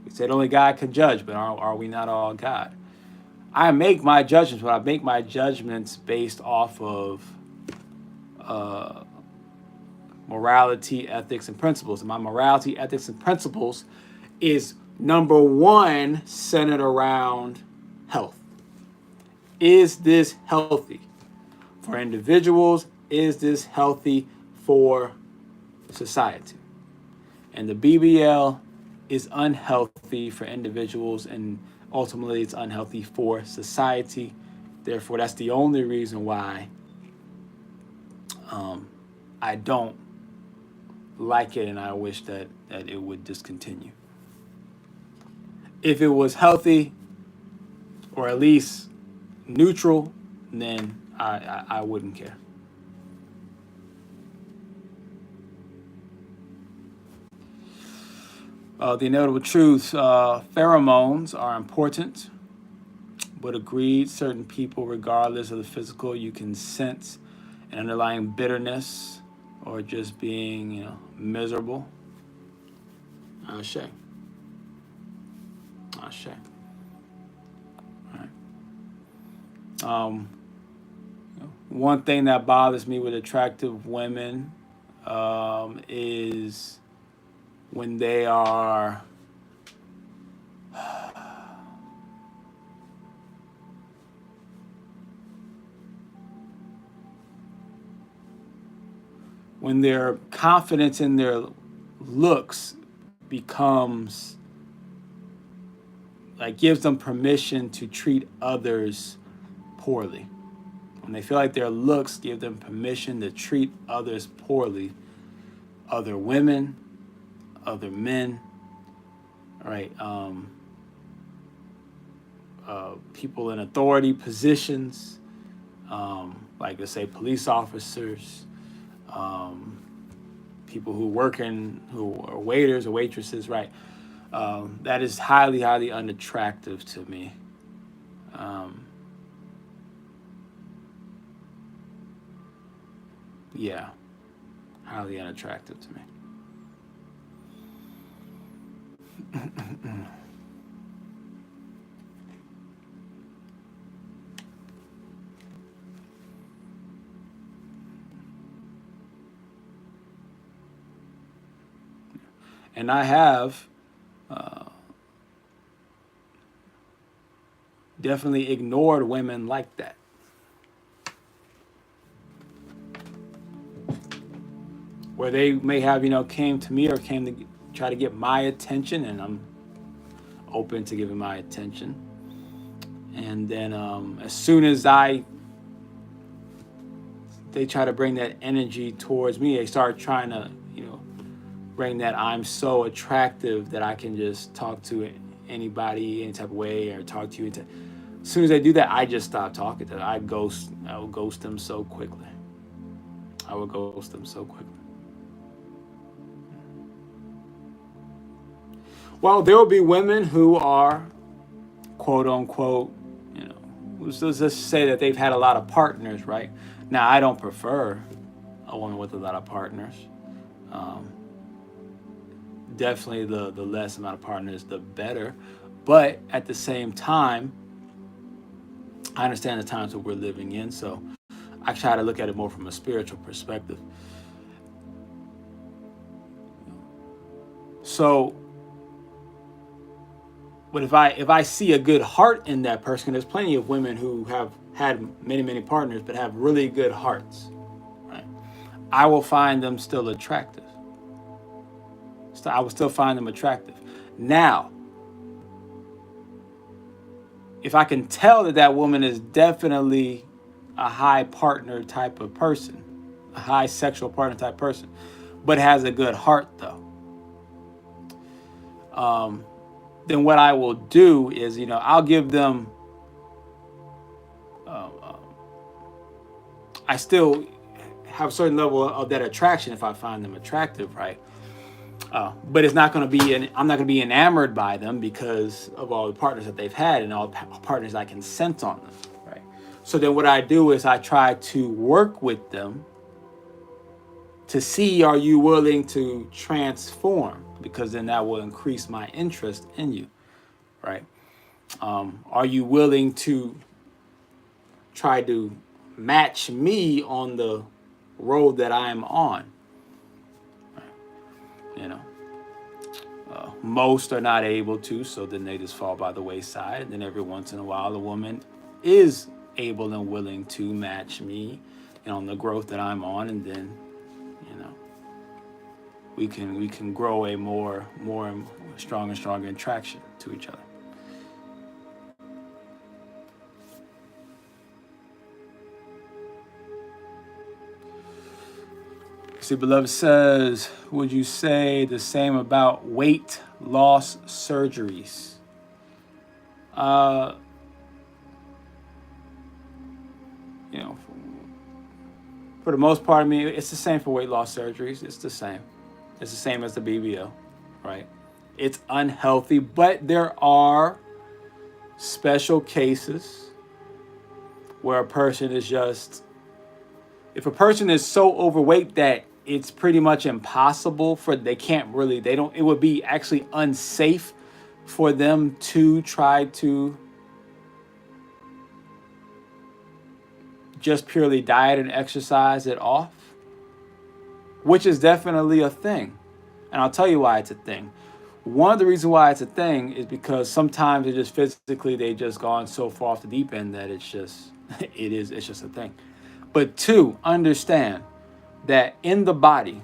We said only God can judge, but are we not all God? I make my judgments, but I make my judgments based off of morality, ethics, and principles. And my morality, ethics, and principles is number one, centered around health. Is this healthy for individuals? Is this healthy for society? And the BBL is unhealthy for individuals, and ultimately it's unhealthy for society. Therefore, that's the only reason why I don't like it, and I wish that it would discontinue. If it was healthy, or at least neutral, then I wouldn't care. The inevitable truth, pheromones are important, but agreed, certain people, regardless of the physical, you can sense an underlying bitterness or just being, miserable. Ashe. Ashe. All right. One thing that bothers me with attractive women is when they are when their confidence in their looks becomes gives them permission to treat others poorly. When they feel like their looks give them permission to treat others poorly, other women, other men, right? People in authority positions, like let's say police officers, people who are waiters or waitresses, right? That is highly, highly unattractive to me. Yeah, highly unattractive to me. And I have definitely ignored women like that. Where they may have, came to me or came to try to get my attention, and I'm open to giving my attention. And then as soon as they try to bring that energy towards me, they start trying to, bring that I'm so attractive that I can just talk to anybody any type of way, or talk to you. As soon as they do that, I just stop talking to them. I will ghost them so quickly. Well, there will be women who are, quote unquote, let's just say that they've had a lot of partners, right? Now, I don't prefer a woman with a lot of partners. Definitely the less amount of partners, the better. But at the same time, I understand the times that we're living in, so I try to look at it more from a spiritual perspective. So, but if I see a good heart in that person, there's plenty of women who have had many, many partners but have really good hearts, right? I will find them still attractive. So I will still find them attractive. Now, if I can tell that woman is definitely a high partner type of person, a high sexual partner type person, but has a good heart though, then what I will do is, I'll give them, I still have a certain level of that attraction if I find them attractive, right? But it's not going to be, I'm not going to be enamored by them because of all the partners that they've had and all the partners I can sense on them, right? So then what I do is I try to work with them to see, are you willing to transform? Because then that will increase my interest in you, right? Are you willing to try to match me on the road that I'm on? You know, most are not able to, so then they just fall by the wayside. And then every once in a while, a woman is able and willing to match me, on the growth that I'm on, and then, we can grow a more stronger and stronger attraction to each other. See, beloved says, would you say the same about weight loss surgeries? For the most part, I mean, it's the same for weight loss surgeries. It's the same. It's the same as the BBL, right? It's unhealthy, but there are special cases where a person is if a person is so overweight that it's pretty much impossible it would be actually unsafe for them to try to just purely diet and exercise it off, which is definitely a thing. And I'll tell you why it's a thing. One of the reasons why it's a thing is because sometimes it just physically, they just gone so far off the deep end that it's just a thing. But two, understand that in the body,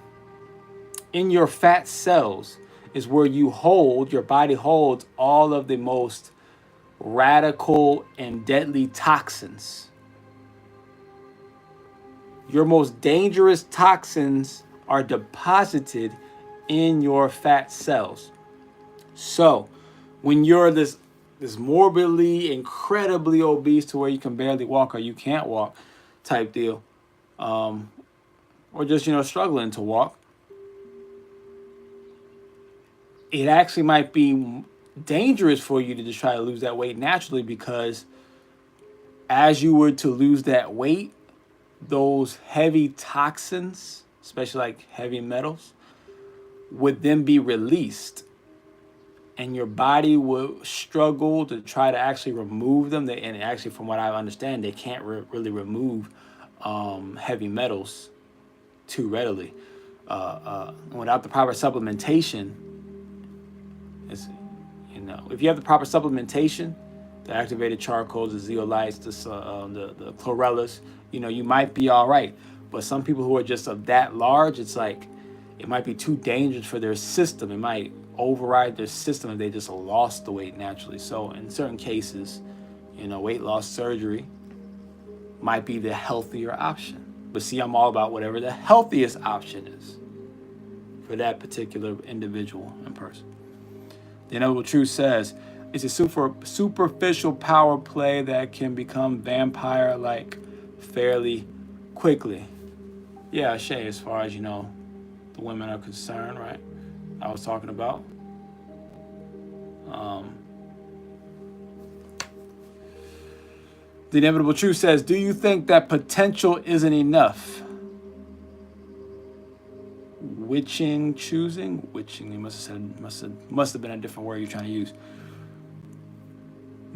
in your fat cells is where your body holds all of the most radical and deadly toxins. Your most dangerous toxins are deposited in your fat cells. So when you're this morbidly, incredibly obese to where you can barely walk or you can't walk type deal, or just, struggling to walk, it actually might be dangerous for you to just try to lose that weight naturally, because as you were to lose that weight, those heavy toxins, especially like heavy metals, would then be released, and your body will struggle to try to actually remove them. And actually, from what I understand, they can't really remove heavy metals too readily without the proper supplementation. If you have the proper supplementation, the activated charcoals, the zeolites, the chlorellas, you might be all right. But some people who are just of that large, it's like it might be too dangerous for their system. It might override their system if they just lost the weight naturally. So in certain cases, weight loss surgery might be the healthier option. But see, I'm all about whatever the healthiest option is for that particular individual and person. The Inevitable Truth says, it's a superficial power play that can become vampire-like fairly quickly. Yeah, Shay, as far as, the women are concerned, right? I was talking about. The Inevitable Truth says, do you think that potential isn't enough? Witching, you must have been a different word you're trying to use.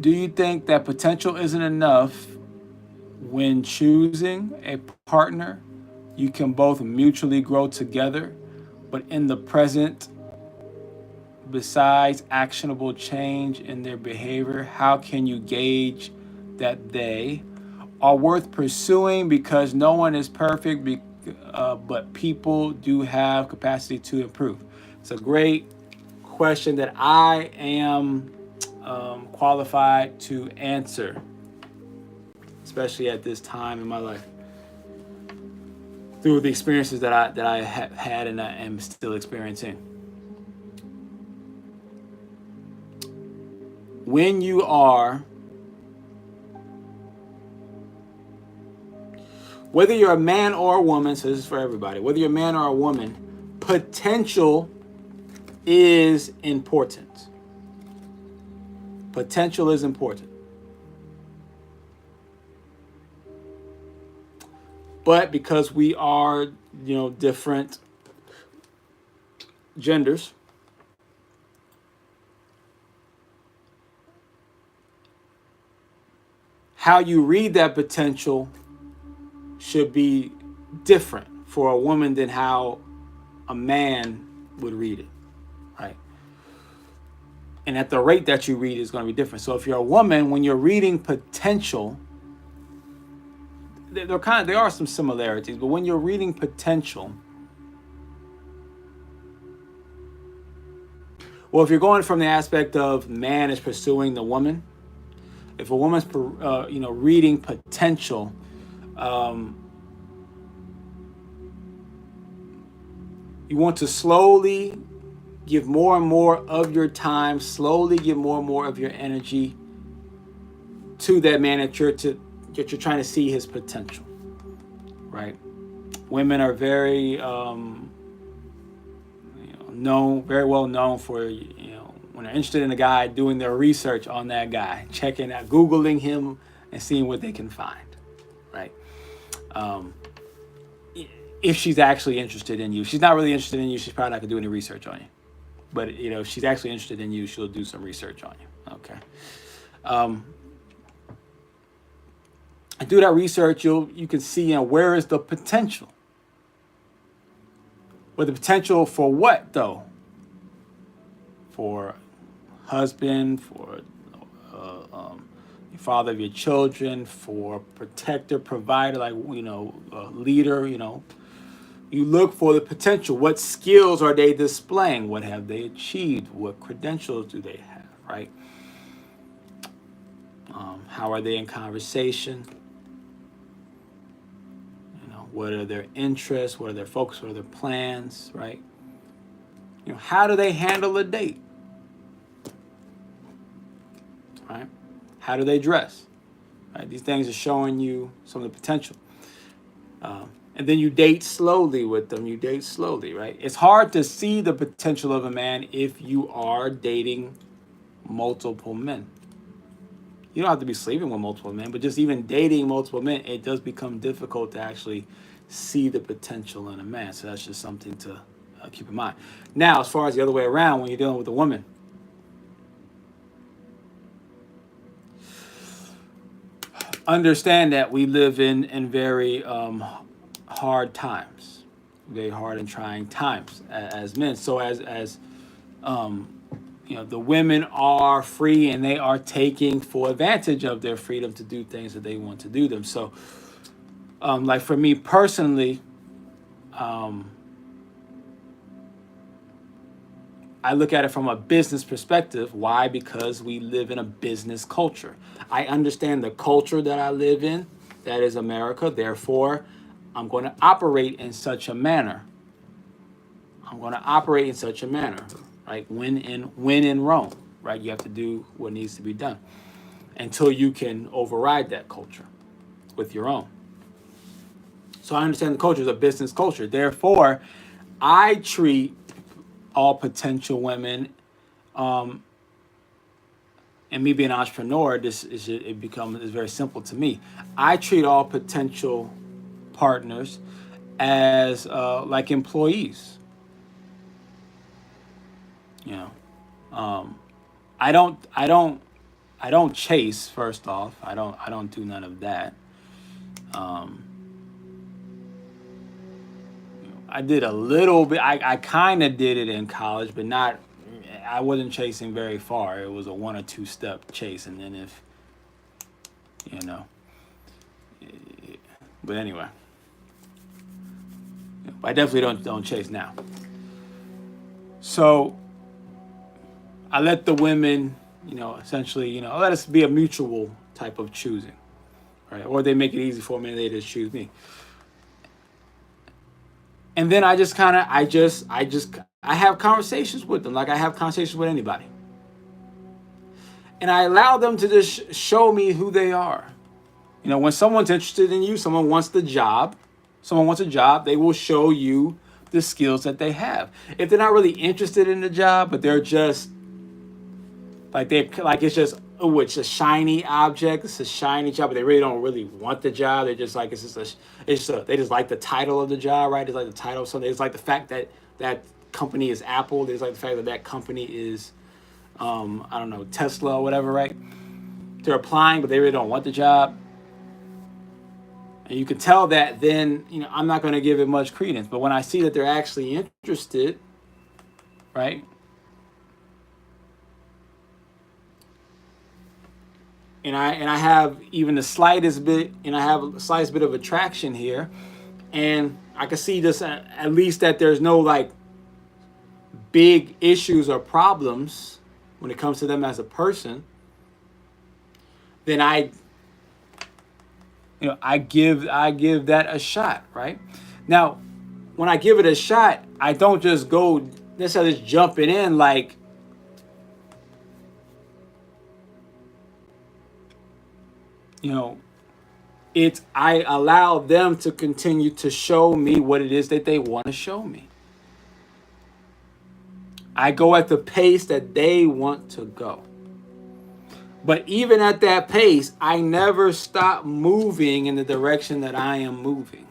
Do you think that potential isn't enough when choosing a partner? You can both mutually grow together, but in the present, besides actionable change in their behavior, how can you gauge that they are worth pursuing? Because no one is perfect, but people do have capacity to improve. It's a great question that I am qualified to answer, especially at this time in my life, through the experiences that I have had and I am still experiencing. When you are, whether you're a man or a woman, so this is for everybody, whether you're a man or a woman, potential is important. Potential is important. But because we are, different genders, how you read that potential should be different for a woman than how a man would read it, right? And at the rate that you read is going to be different. So if you're a woman, when you're reading potential, there are some similarities, but when you're reading potential, well, if you're going from the aspect of man is pursuing the woman, if a woman's reading potential, you want to slowly give more and more of your time, slowly give more and more of your energy to that man that you're trying to see his potential, right? Women are very very well known for, when they're interested in a guy, doing their research on that guy, checking out, Googling him and seeing what they can find, right? If she's actually interested in you. If she's not really interested in you, she's probably not going to do any research on you. But, if she's actually interested in you, she'll do some research on you, okay? And do that research, you can see, where is the potential? But the potential for what, though? For husband, for father of your children, for protector, provider, like, leader, You look for the potential. What skills are they displaying? What have they achieved? What credentials do they have, right? How are they in conversation? What are their interests? What are their focus? What are their plans, right? How do they handle a date? Right? How do they dress? Right? These things are showing you some of the potential. And then you date slowly with them. You date slowly, right? It's hard to see the potential of a man if you are dating multiple men. You don't have to be sleeping with multiple men, but just even dating multiple men, it does become difficult to actually see the potential in a man. So that's just something to keep in mind. Now, as far as the other way around, when you're dealing with a woman, understand that we live in very hard times, very hard and trying times as men. So as the women are free and they are taking full advantage of their freedom to do things that they want to do them. So, like for me personally, I look at it from a business perspective. Why? Because we live in a business culture. I understand the culture that I live in, that is America. Therefore, I'm going to operate in such a manner. Right? When in Rome, right? You have to do what needs to be done until you can override that culture with your own. So I understand the culture is a business culture. Therefore, I treat all potential women, and me being an entrepreneur, it's very simple to me. I treat all potential partners as like employees. I don't chase. First off, I don't do none of that. I did a little bit. I kind of did it in college, but not. I wasn't chasing very far. It was a 1 or 2 step chase, and then But anyway, I definitely don't chase now. So I let the women, essentially, let us be a mutual type of choosing, right? Or they make it easy for me and they just choose me. And then I have conversations with them like I have conversations with anybody. And I allow them to just show me who they are. When someone's interested in you, someone wants a job, they will show you the skills that they have. If they're not really interested in the job, but they're just it's just which a shiny object. It's a shiny job, but they really don't really want the job. They're just like, they just like the title of the job, right? They like the title of something. It's like the fact that that company is Apple. There's like the fact that that company is, I don't know, Tesla or whatever, right? They're applying, but they really don't want the job. And you can tell that then, I'm not going to give it much credence. But when I see that they're actually interested, right? And I have even the slightest bit, and I have a slightest bit of attraction here, and I can see just at least that there's no like big issues or problems when it comes to them as a person. Then I give that a shot, right? Now, when I give it a shot, I don't just go necessarily just jumping in like, I allow them to continue to show me what it is that they want to show me. I go at the pace that they want to go. But even at that pace, I never stop moving in the direction that I am moving.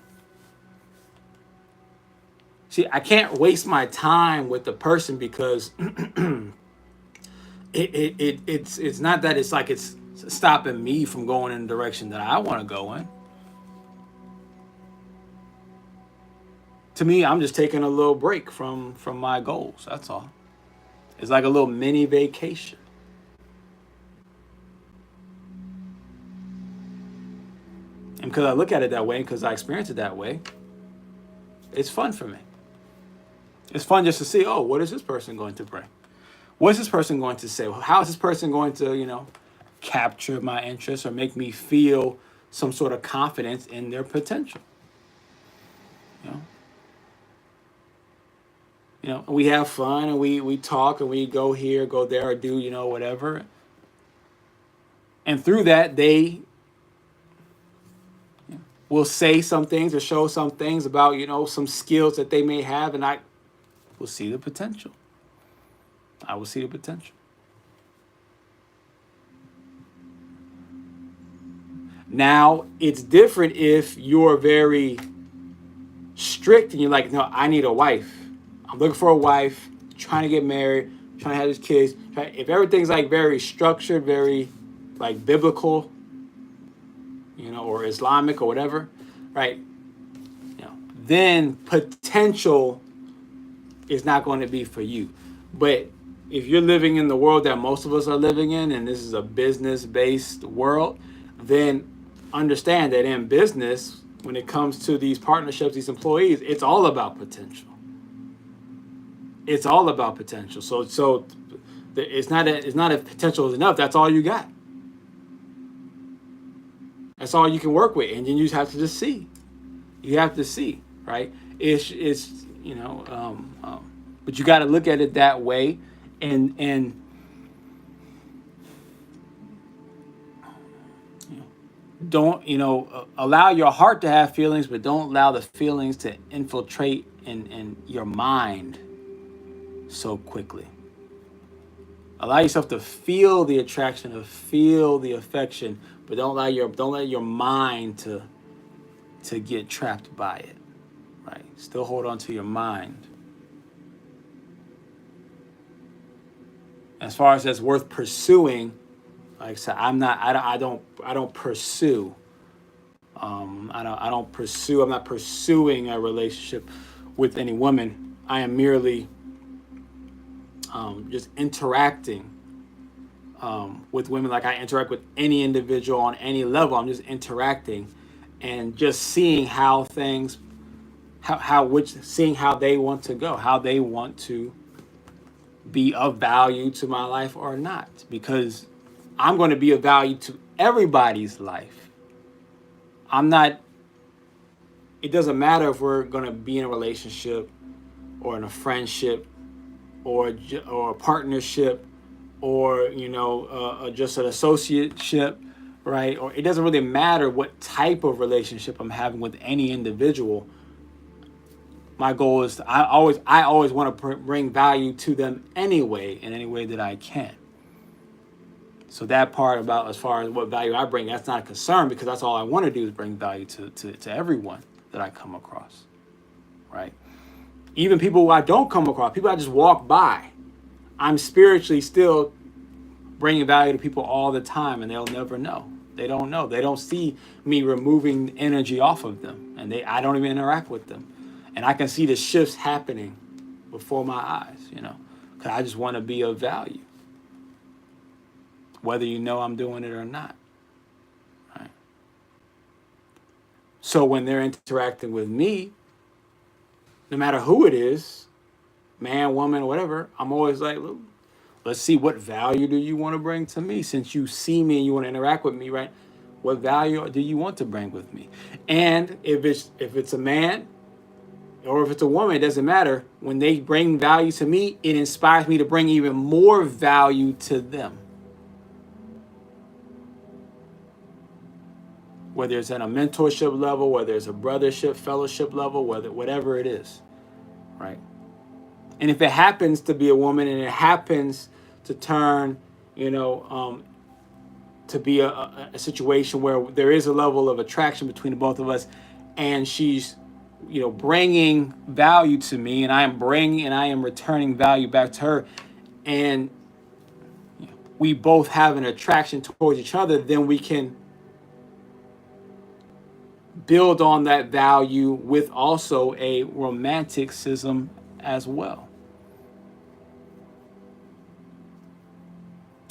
See, I can't waste my time with the person because it's not that it's like it's stopping me from going in the direction that I want to go in. To me, I'm just taking a little break from my goals. That's all. It's like a little mini vacation. And because I look at it that way, because I experience it that way, it's fun for me. It's fun just to see, oh, what is this person going to bring? What is this person going to say? How is this person going to, capture my interest or make me feel some sort of confidence in their potential? We have fun and we talk and we go here, go there, or do, whatever. And through that, they will say some things or show some things about, some skills that they may have, and I will see the potential. I will see the potential. Now, it's different if you're very strict and you're like, no, I need a wife. I'm looking for a wife, trying to get married, trying to have these kids. If everything's like very structured, very like biblical, or Islamic or whatever, right? Then potential is not going to be for you. But if you're living in the world that most of us are living in, and this is a business-based world, then understand that in business, when it comes to these partnerships, these employees, it's all about potential. It's all about potential. So it's not if potential is enough. That's all you got. That's all you can work with, and then you just have to just see. You have to see, right? But you got to look at it that way, and don't allow your heart to have feelings, but don't allow the feelings to infiltrate in your mind so quickly. Allow yourself to feel the attraction, to feel the affection, but don't let your mind to get trapped by it. Right? Still hold on to your mind. As far as that's worth pursuing, like I said, I don't pursue. I'm not pursuing a relationship with any woman. I am merely just interacting with women like I interact with any individual on any level. I'm just interacting and just seeing how things, seeing how they want to go, how they want to be of value to my life or not, because I'm going to be of value to everybody's life. It doesn't matter if we're going to be in a relationship or in a friendship or a partnership or, just an associateship, right? Or it doesn't really matter what type of relationship I'm having with any individual. My goal is I always want to bring value to them anyway, in any way that I can. So that part about as far as what value I bring, that's not a concern, because that's all I want to do is bring value to everyone that I come across, right? Even people who I don't come across, people I just walk by, I'm spiritually still bringing value to people all the time, and they'll never know. They don't know. They don't see me removing energy off of them, and I don't even interact with them. And I can see the shifts happening before my eyes, because I just want to be of value, whether you know I'm doing it or not. Right? So when they're interacting with me, no matter who it is, man, woman, whatever, I'm always like, look, let's see, what value do you want to bring to me? Since you see me and you want to interact with me, right? What value do you want to bring with me? And if it's a man or if it's a woman, it doesn't matter. When they bring value to me, it inspires me to bring even more value to them. Whether it's at a mentorship level, whether it's a brothership, fellowship level, whatever it is, right? And if it happens to be a woman and it happens to turn, to be a situation where there is a level of attraction between the both of us, and she's, bringing value to me, and I am returning value back to her, and we both have an attraction towards each other, then we can build on that value with also a romanticism as well.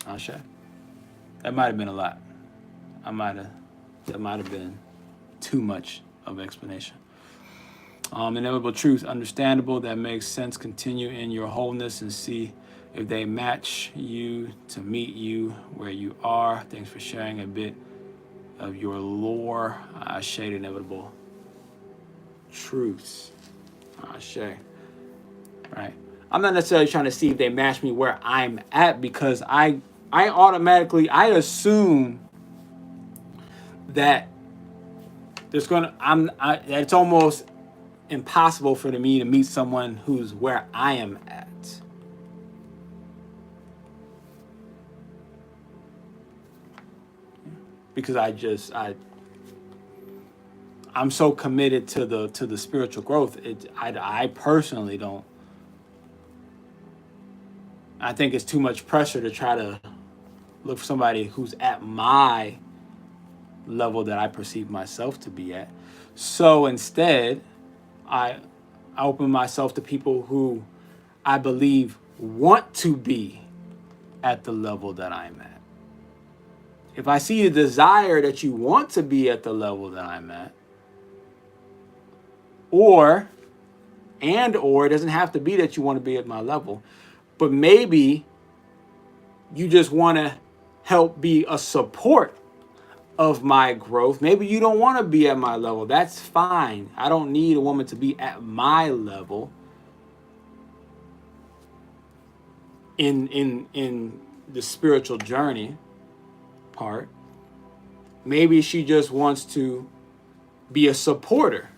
Ashe. That might have been a lot. That might have been too much of an explanation. Inevitable truth, understandable, that makes sense. Continue in your wholeness and see if they match you to meet you where you are. Thanks for sharing a bit of your lore. Ashe, inevitable truths. Ashe. Right. I'm not necessarily trying to see if they match me where I'm at, because I assume that it's almost impossible for me to meet someone who's where I am at. Because I'm so committed to the spiritual growth. I personally don't. I think it's too much pressure to try to look for somebody who's at my level that I perceive myself to be at. So instead, I open myself to people who I believe want to be at the level that I'm at. If I see a desire that you want to be at the level that I'm at, or it doesn't have to be that you want to be at my level, but maybe you just want to help be a support of my growth. Maybe you don't want to be at my level. That's fine. I don't need a woman to be at my level in the spiritual journey part. Maybe she just wants to be a supporter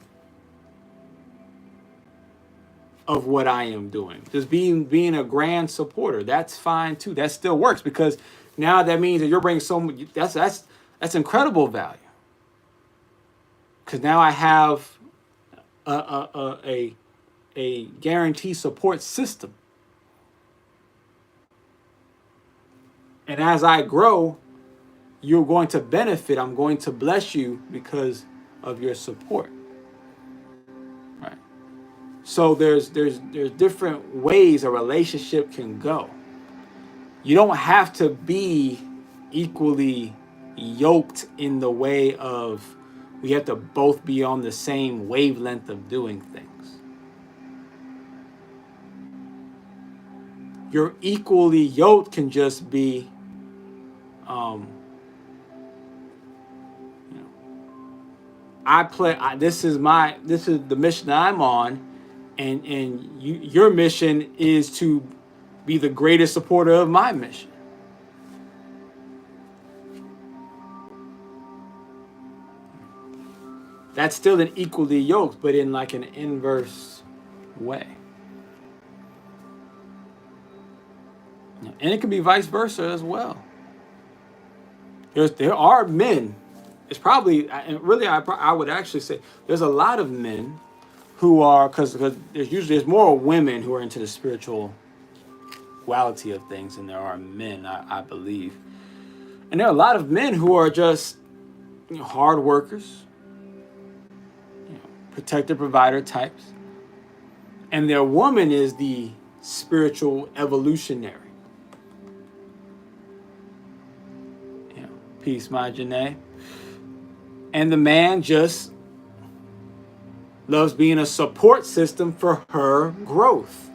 of what I am doing. Just being a grand supporter. That's fine too. That still works, because now that means that you're bringing so much. That's incredible value. Because now I have a guaranteed support system. And as I grow, you're going to benefit. I'm going to bless you because of your support. Right. So there's different ways a relationship can go. You don't have to be equally yoked in the way of we have to both be on the same wavelength of doing things. Your equally yoked can just be this is the mission that I'm on, and your mission is to be the greatest supporter of my mission. That's still an equally yoked, but in like an inverse way. And it can be vice versa as well. there are men. It's probably, and really, I would actually say there's a lot of men who are, because there's more women who are into the spirituality of things than there are men, I believe. And there are a lot of men who are just hard workers, protector provider types, and their woman is the spiritual evolutionary. Peace, my Janae. And the man just loves being a support system for her growth.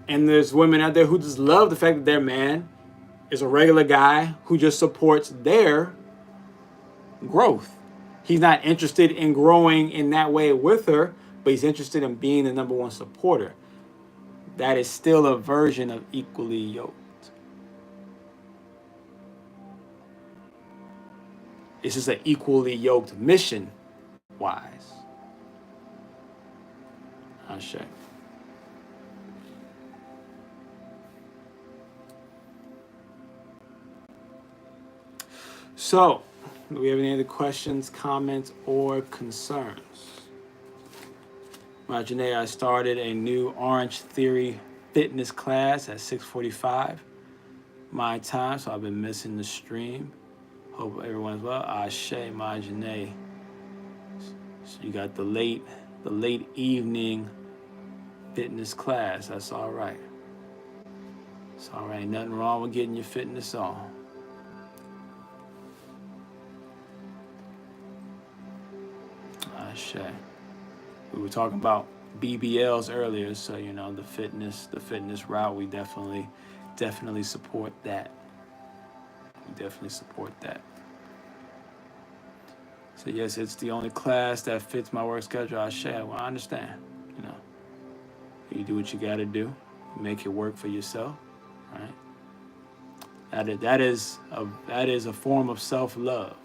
And there's women out there who just love the fact that their man is a regular guy who just supports their growth. He's not interested in growing in that way with her, but he's interested in being the number one supporter. That is still a version of equally yoked. It's just an equally yoked mission-wise. Ashe. So, do we have any other questions, comments, or concerns? Janae, I started a new Orange Theory fitness class at 6:45 my time, so I've been missing the stream. Hope everyone's well. Ashe, Janae. So you got the late evening fitness class. That's all right. It's all right. Nothing wrong with getting your fitness on. Ashe. We were talking about BBLs earlier, so the fitness route, we definitely support that. We definitely support that. So yes, it's the only class that fits my work schedule. Well, I understand. You do what you got to do. You make it work for yourself, right? That is a form of self-love.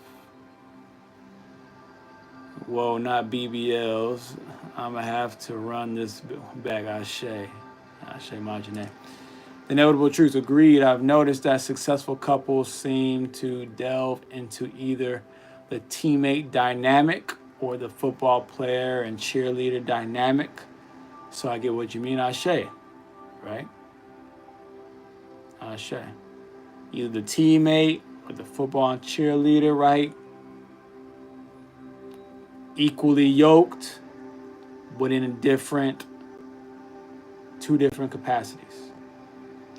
Whoa, not BBLs. I'm going to have to run this back. Ashe, Majine. The inevitable truth. Agreed. I've noticed that successful couples seem to delve into either the teammate dynamic or the football player and cheerleader dynamic. So I get what you mean. Ashe, right? Ashe. Either the teammate or the football and cheerleader, right? Equally yoked, but in two different capacities.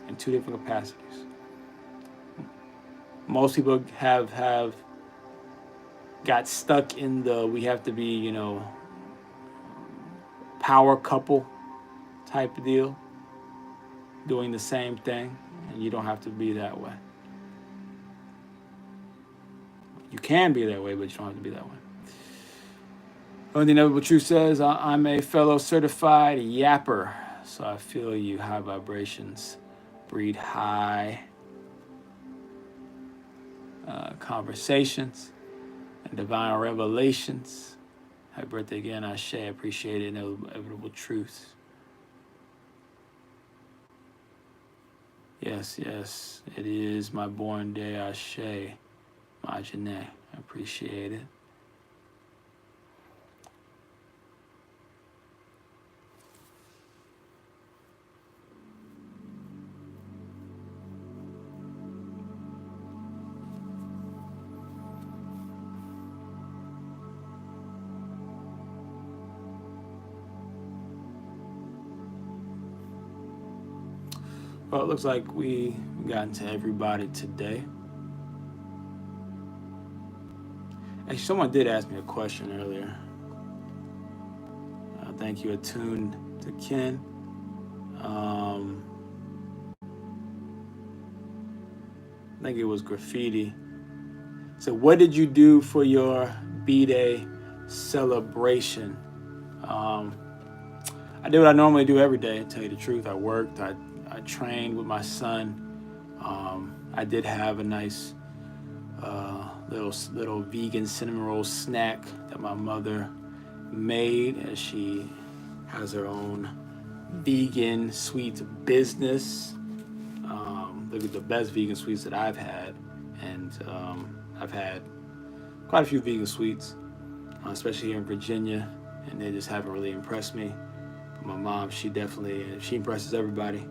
In two different capacities. Most people have got stuck in we have to be, power couple type of deal, doing the same thing, and you don't have to be that way. You can be that way, but you don't have to be that way. The Inevitable Truth says, I'm a fellow certified yapper, so I feel you. High vibrations breed high conversations and divine revelations. Happy birthday again, Ashe. I appreciate it. Inevitable Truth. Yes, it is my born day, Ashe. Majine, I appreciate it. Well, it looks like we got to everybody today. Actually, someone did ask me a question earlier. Thank you, Attuned to Ken. I think it was Graffiti. So what did you do for your B-Day celebration? I did what I normally do every day, to tell you the truth. I worked, I trained with my son. I did have a nice little vegan cinnamon roll snack that my mother made, as she has her own vegan sweets business. They're the best vegan sweets that I've had And I've had quite a few vegan sweets, especially here in Virginia, and they just haven't really impressed me. But my mom, she impresses everybody.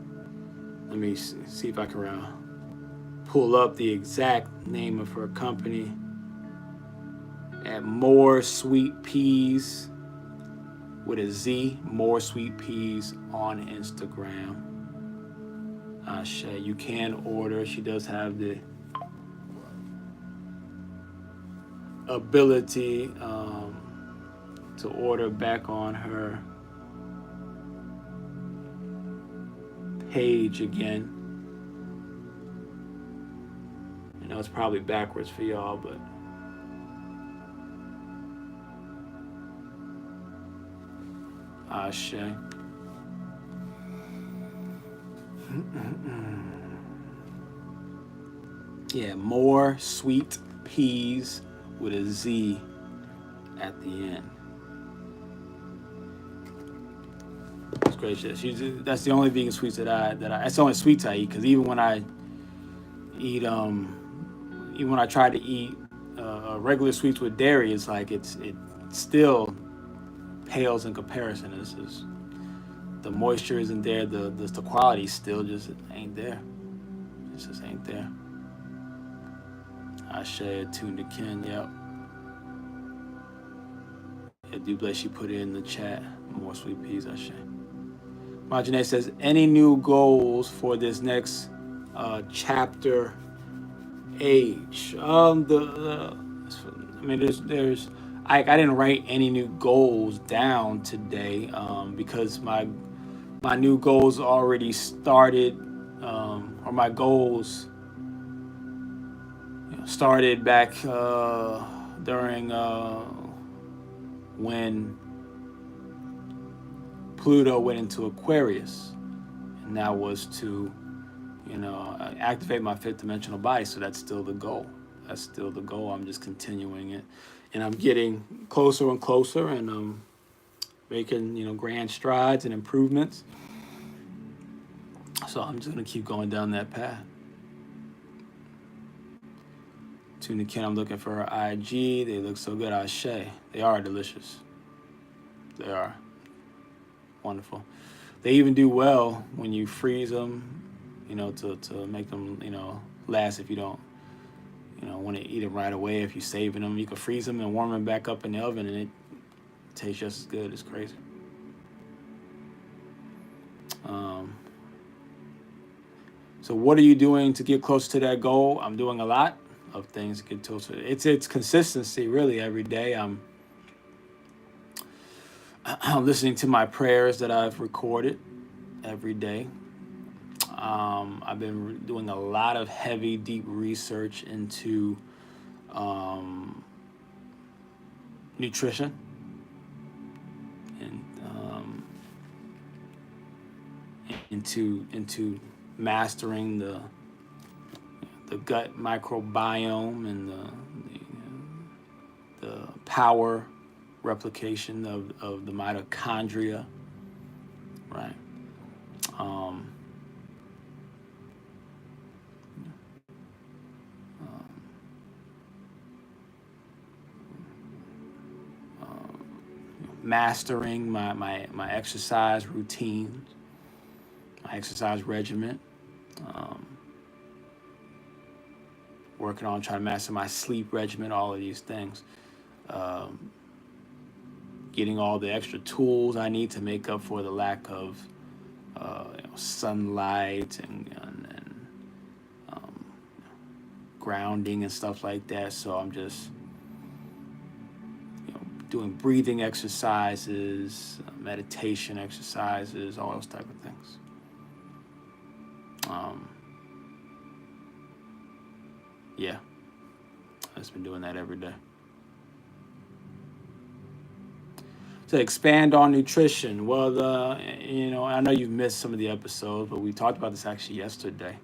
Let me see if I can pull up the exact name of her company. At More Sweet Peas with a Z, More Sweet Peas on Instagram. You can order. She does have the ability to order back on her page again. I know it's probably backwards for y'all, but Ashe. Yeah, More Sweet Peas with a Z at the end. It's great shit. That's the only vegan sweets that's the only sweets I eat, because even when I eat even when I try to eat regular sweets with dairy, it's like it still pales in comparison. This is the moisture isn't there, the quality still just ain't there. It just ain't there. I shared tuned to Ken, yep. Yeah, Duüblé, she put it in the chat. More sweet peas, I share. Marjane says, any new goals for this next chapter age? I mean, there's I didn't write any new goals down today because my new goals already started, or my goals started back during when Pluto went into Aquarius, and that was to activate my fifth dimensional body. So that's still the goal. I'm just continuing it, and I'm getting closer and closer, and I'm making grand strides and improvements. So I'm just gonna keep going down that path. Tuna Ken, I'm looking for her IG. They look so good. Ashe. They are delicious. They are wonderful. They even do well when you freeze them, to make them, last. If you don't, want to eat them right away. If you're saving them, you can freeze them and warm them back up in the oven, and it tastes just as good. It's crazy. So what are you doing to get close to that goal? I'm doing a lot of things to get closer. It's consistency, really, every day. I'm listening to my prayers that I've recorded every day. I've been doing a lot of heavy, deep research into nutrition and into mastering the gut microbiome and the power replication of the mitochondria, right? Mastering my exercise routine, my exercise regimen. Working on trying to master my sleep regimen, all of these things. Getting all the extra tools I need to make up for the lack of sunlight and grounding and stuff like that. So I'm just doing breathing exercises, meditation exercises, all those type of things. Yeah, I've just been doing that every day. To expand on nutrition, well, I know you've missed some of the episodes, but we talked about this actually yesterday,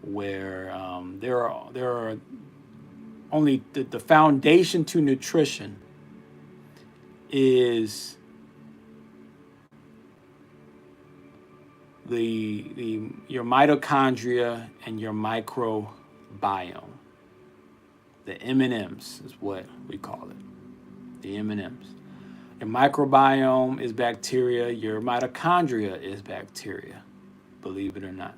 where there are only the foundation to nutrition is your mitochondria and your microbiome. The M&Ms is what we call it. The M&Ms. Your microbiome is bacteria. Your mitochondria is bacteria, believe it or not.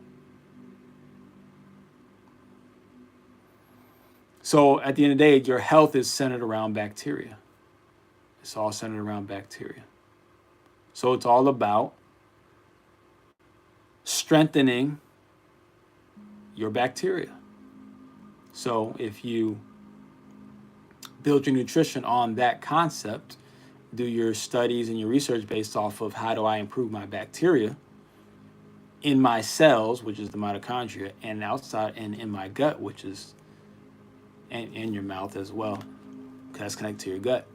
So at the end of the day, your health is centered around bacteria. It's all centered around bacteria. So it's all about strengthening your bacteria. So if you build your nutrition on that concept, do your studies and your research based off of how do I improve my bacteria in my cells, which is the mitochondria, and outside and in my gut, which is in your mouth as well, because that's connected to your gut.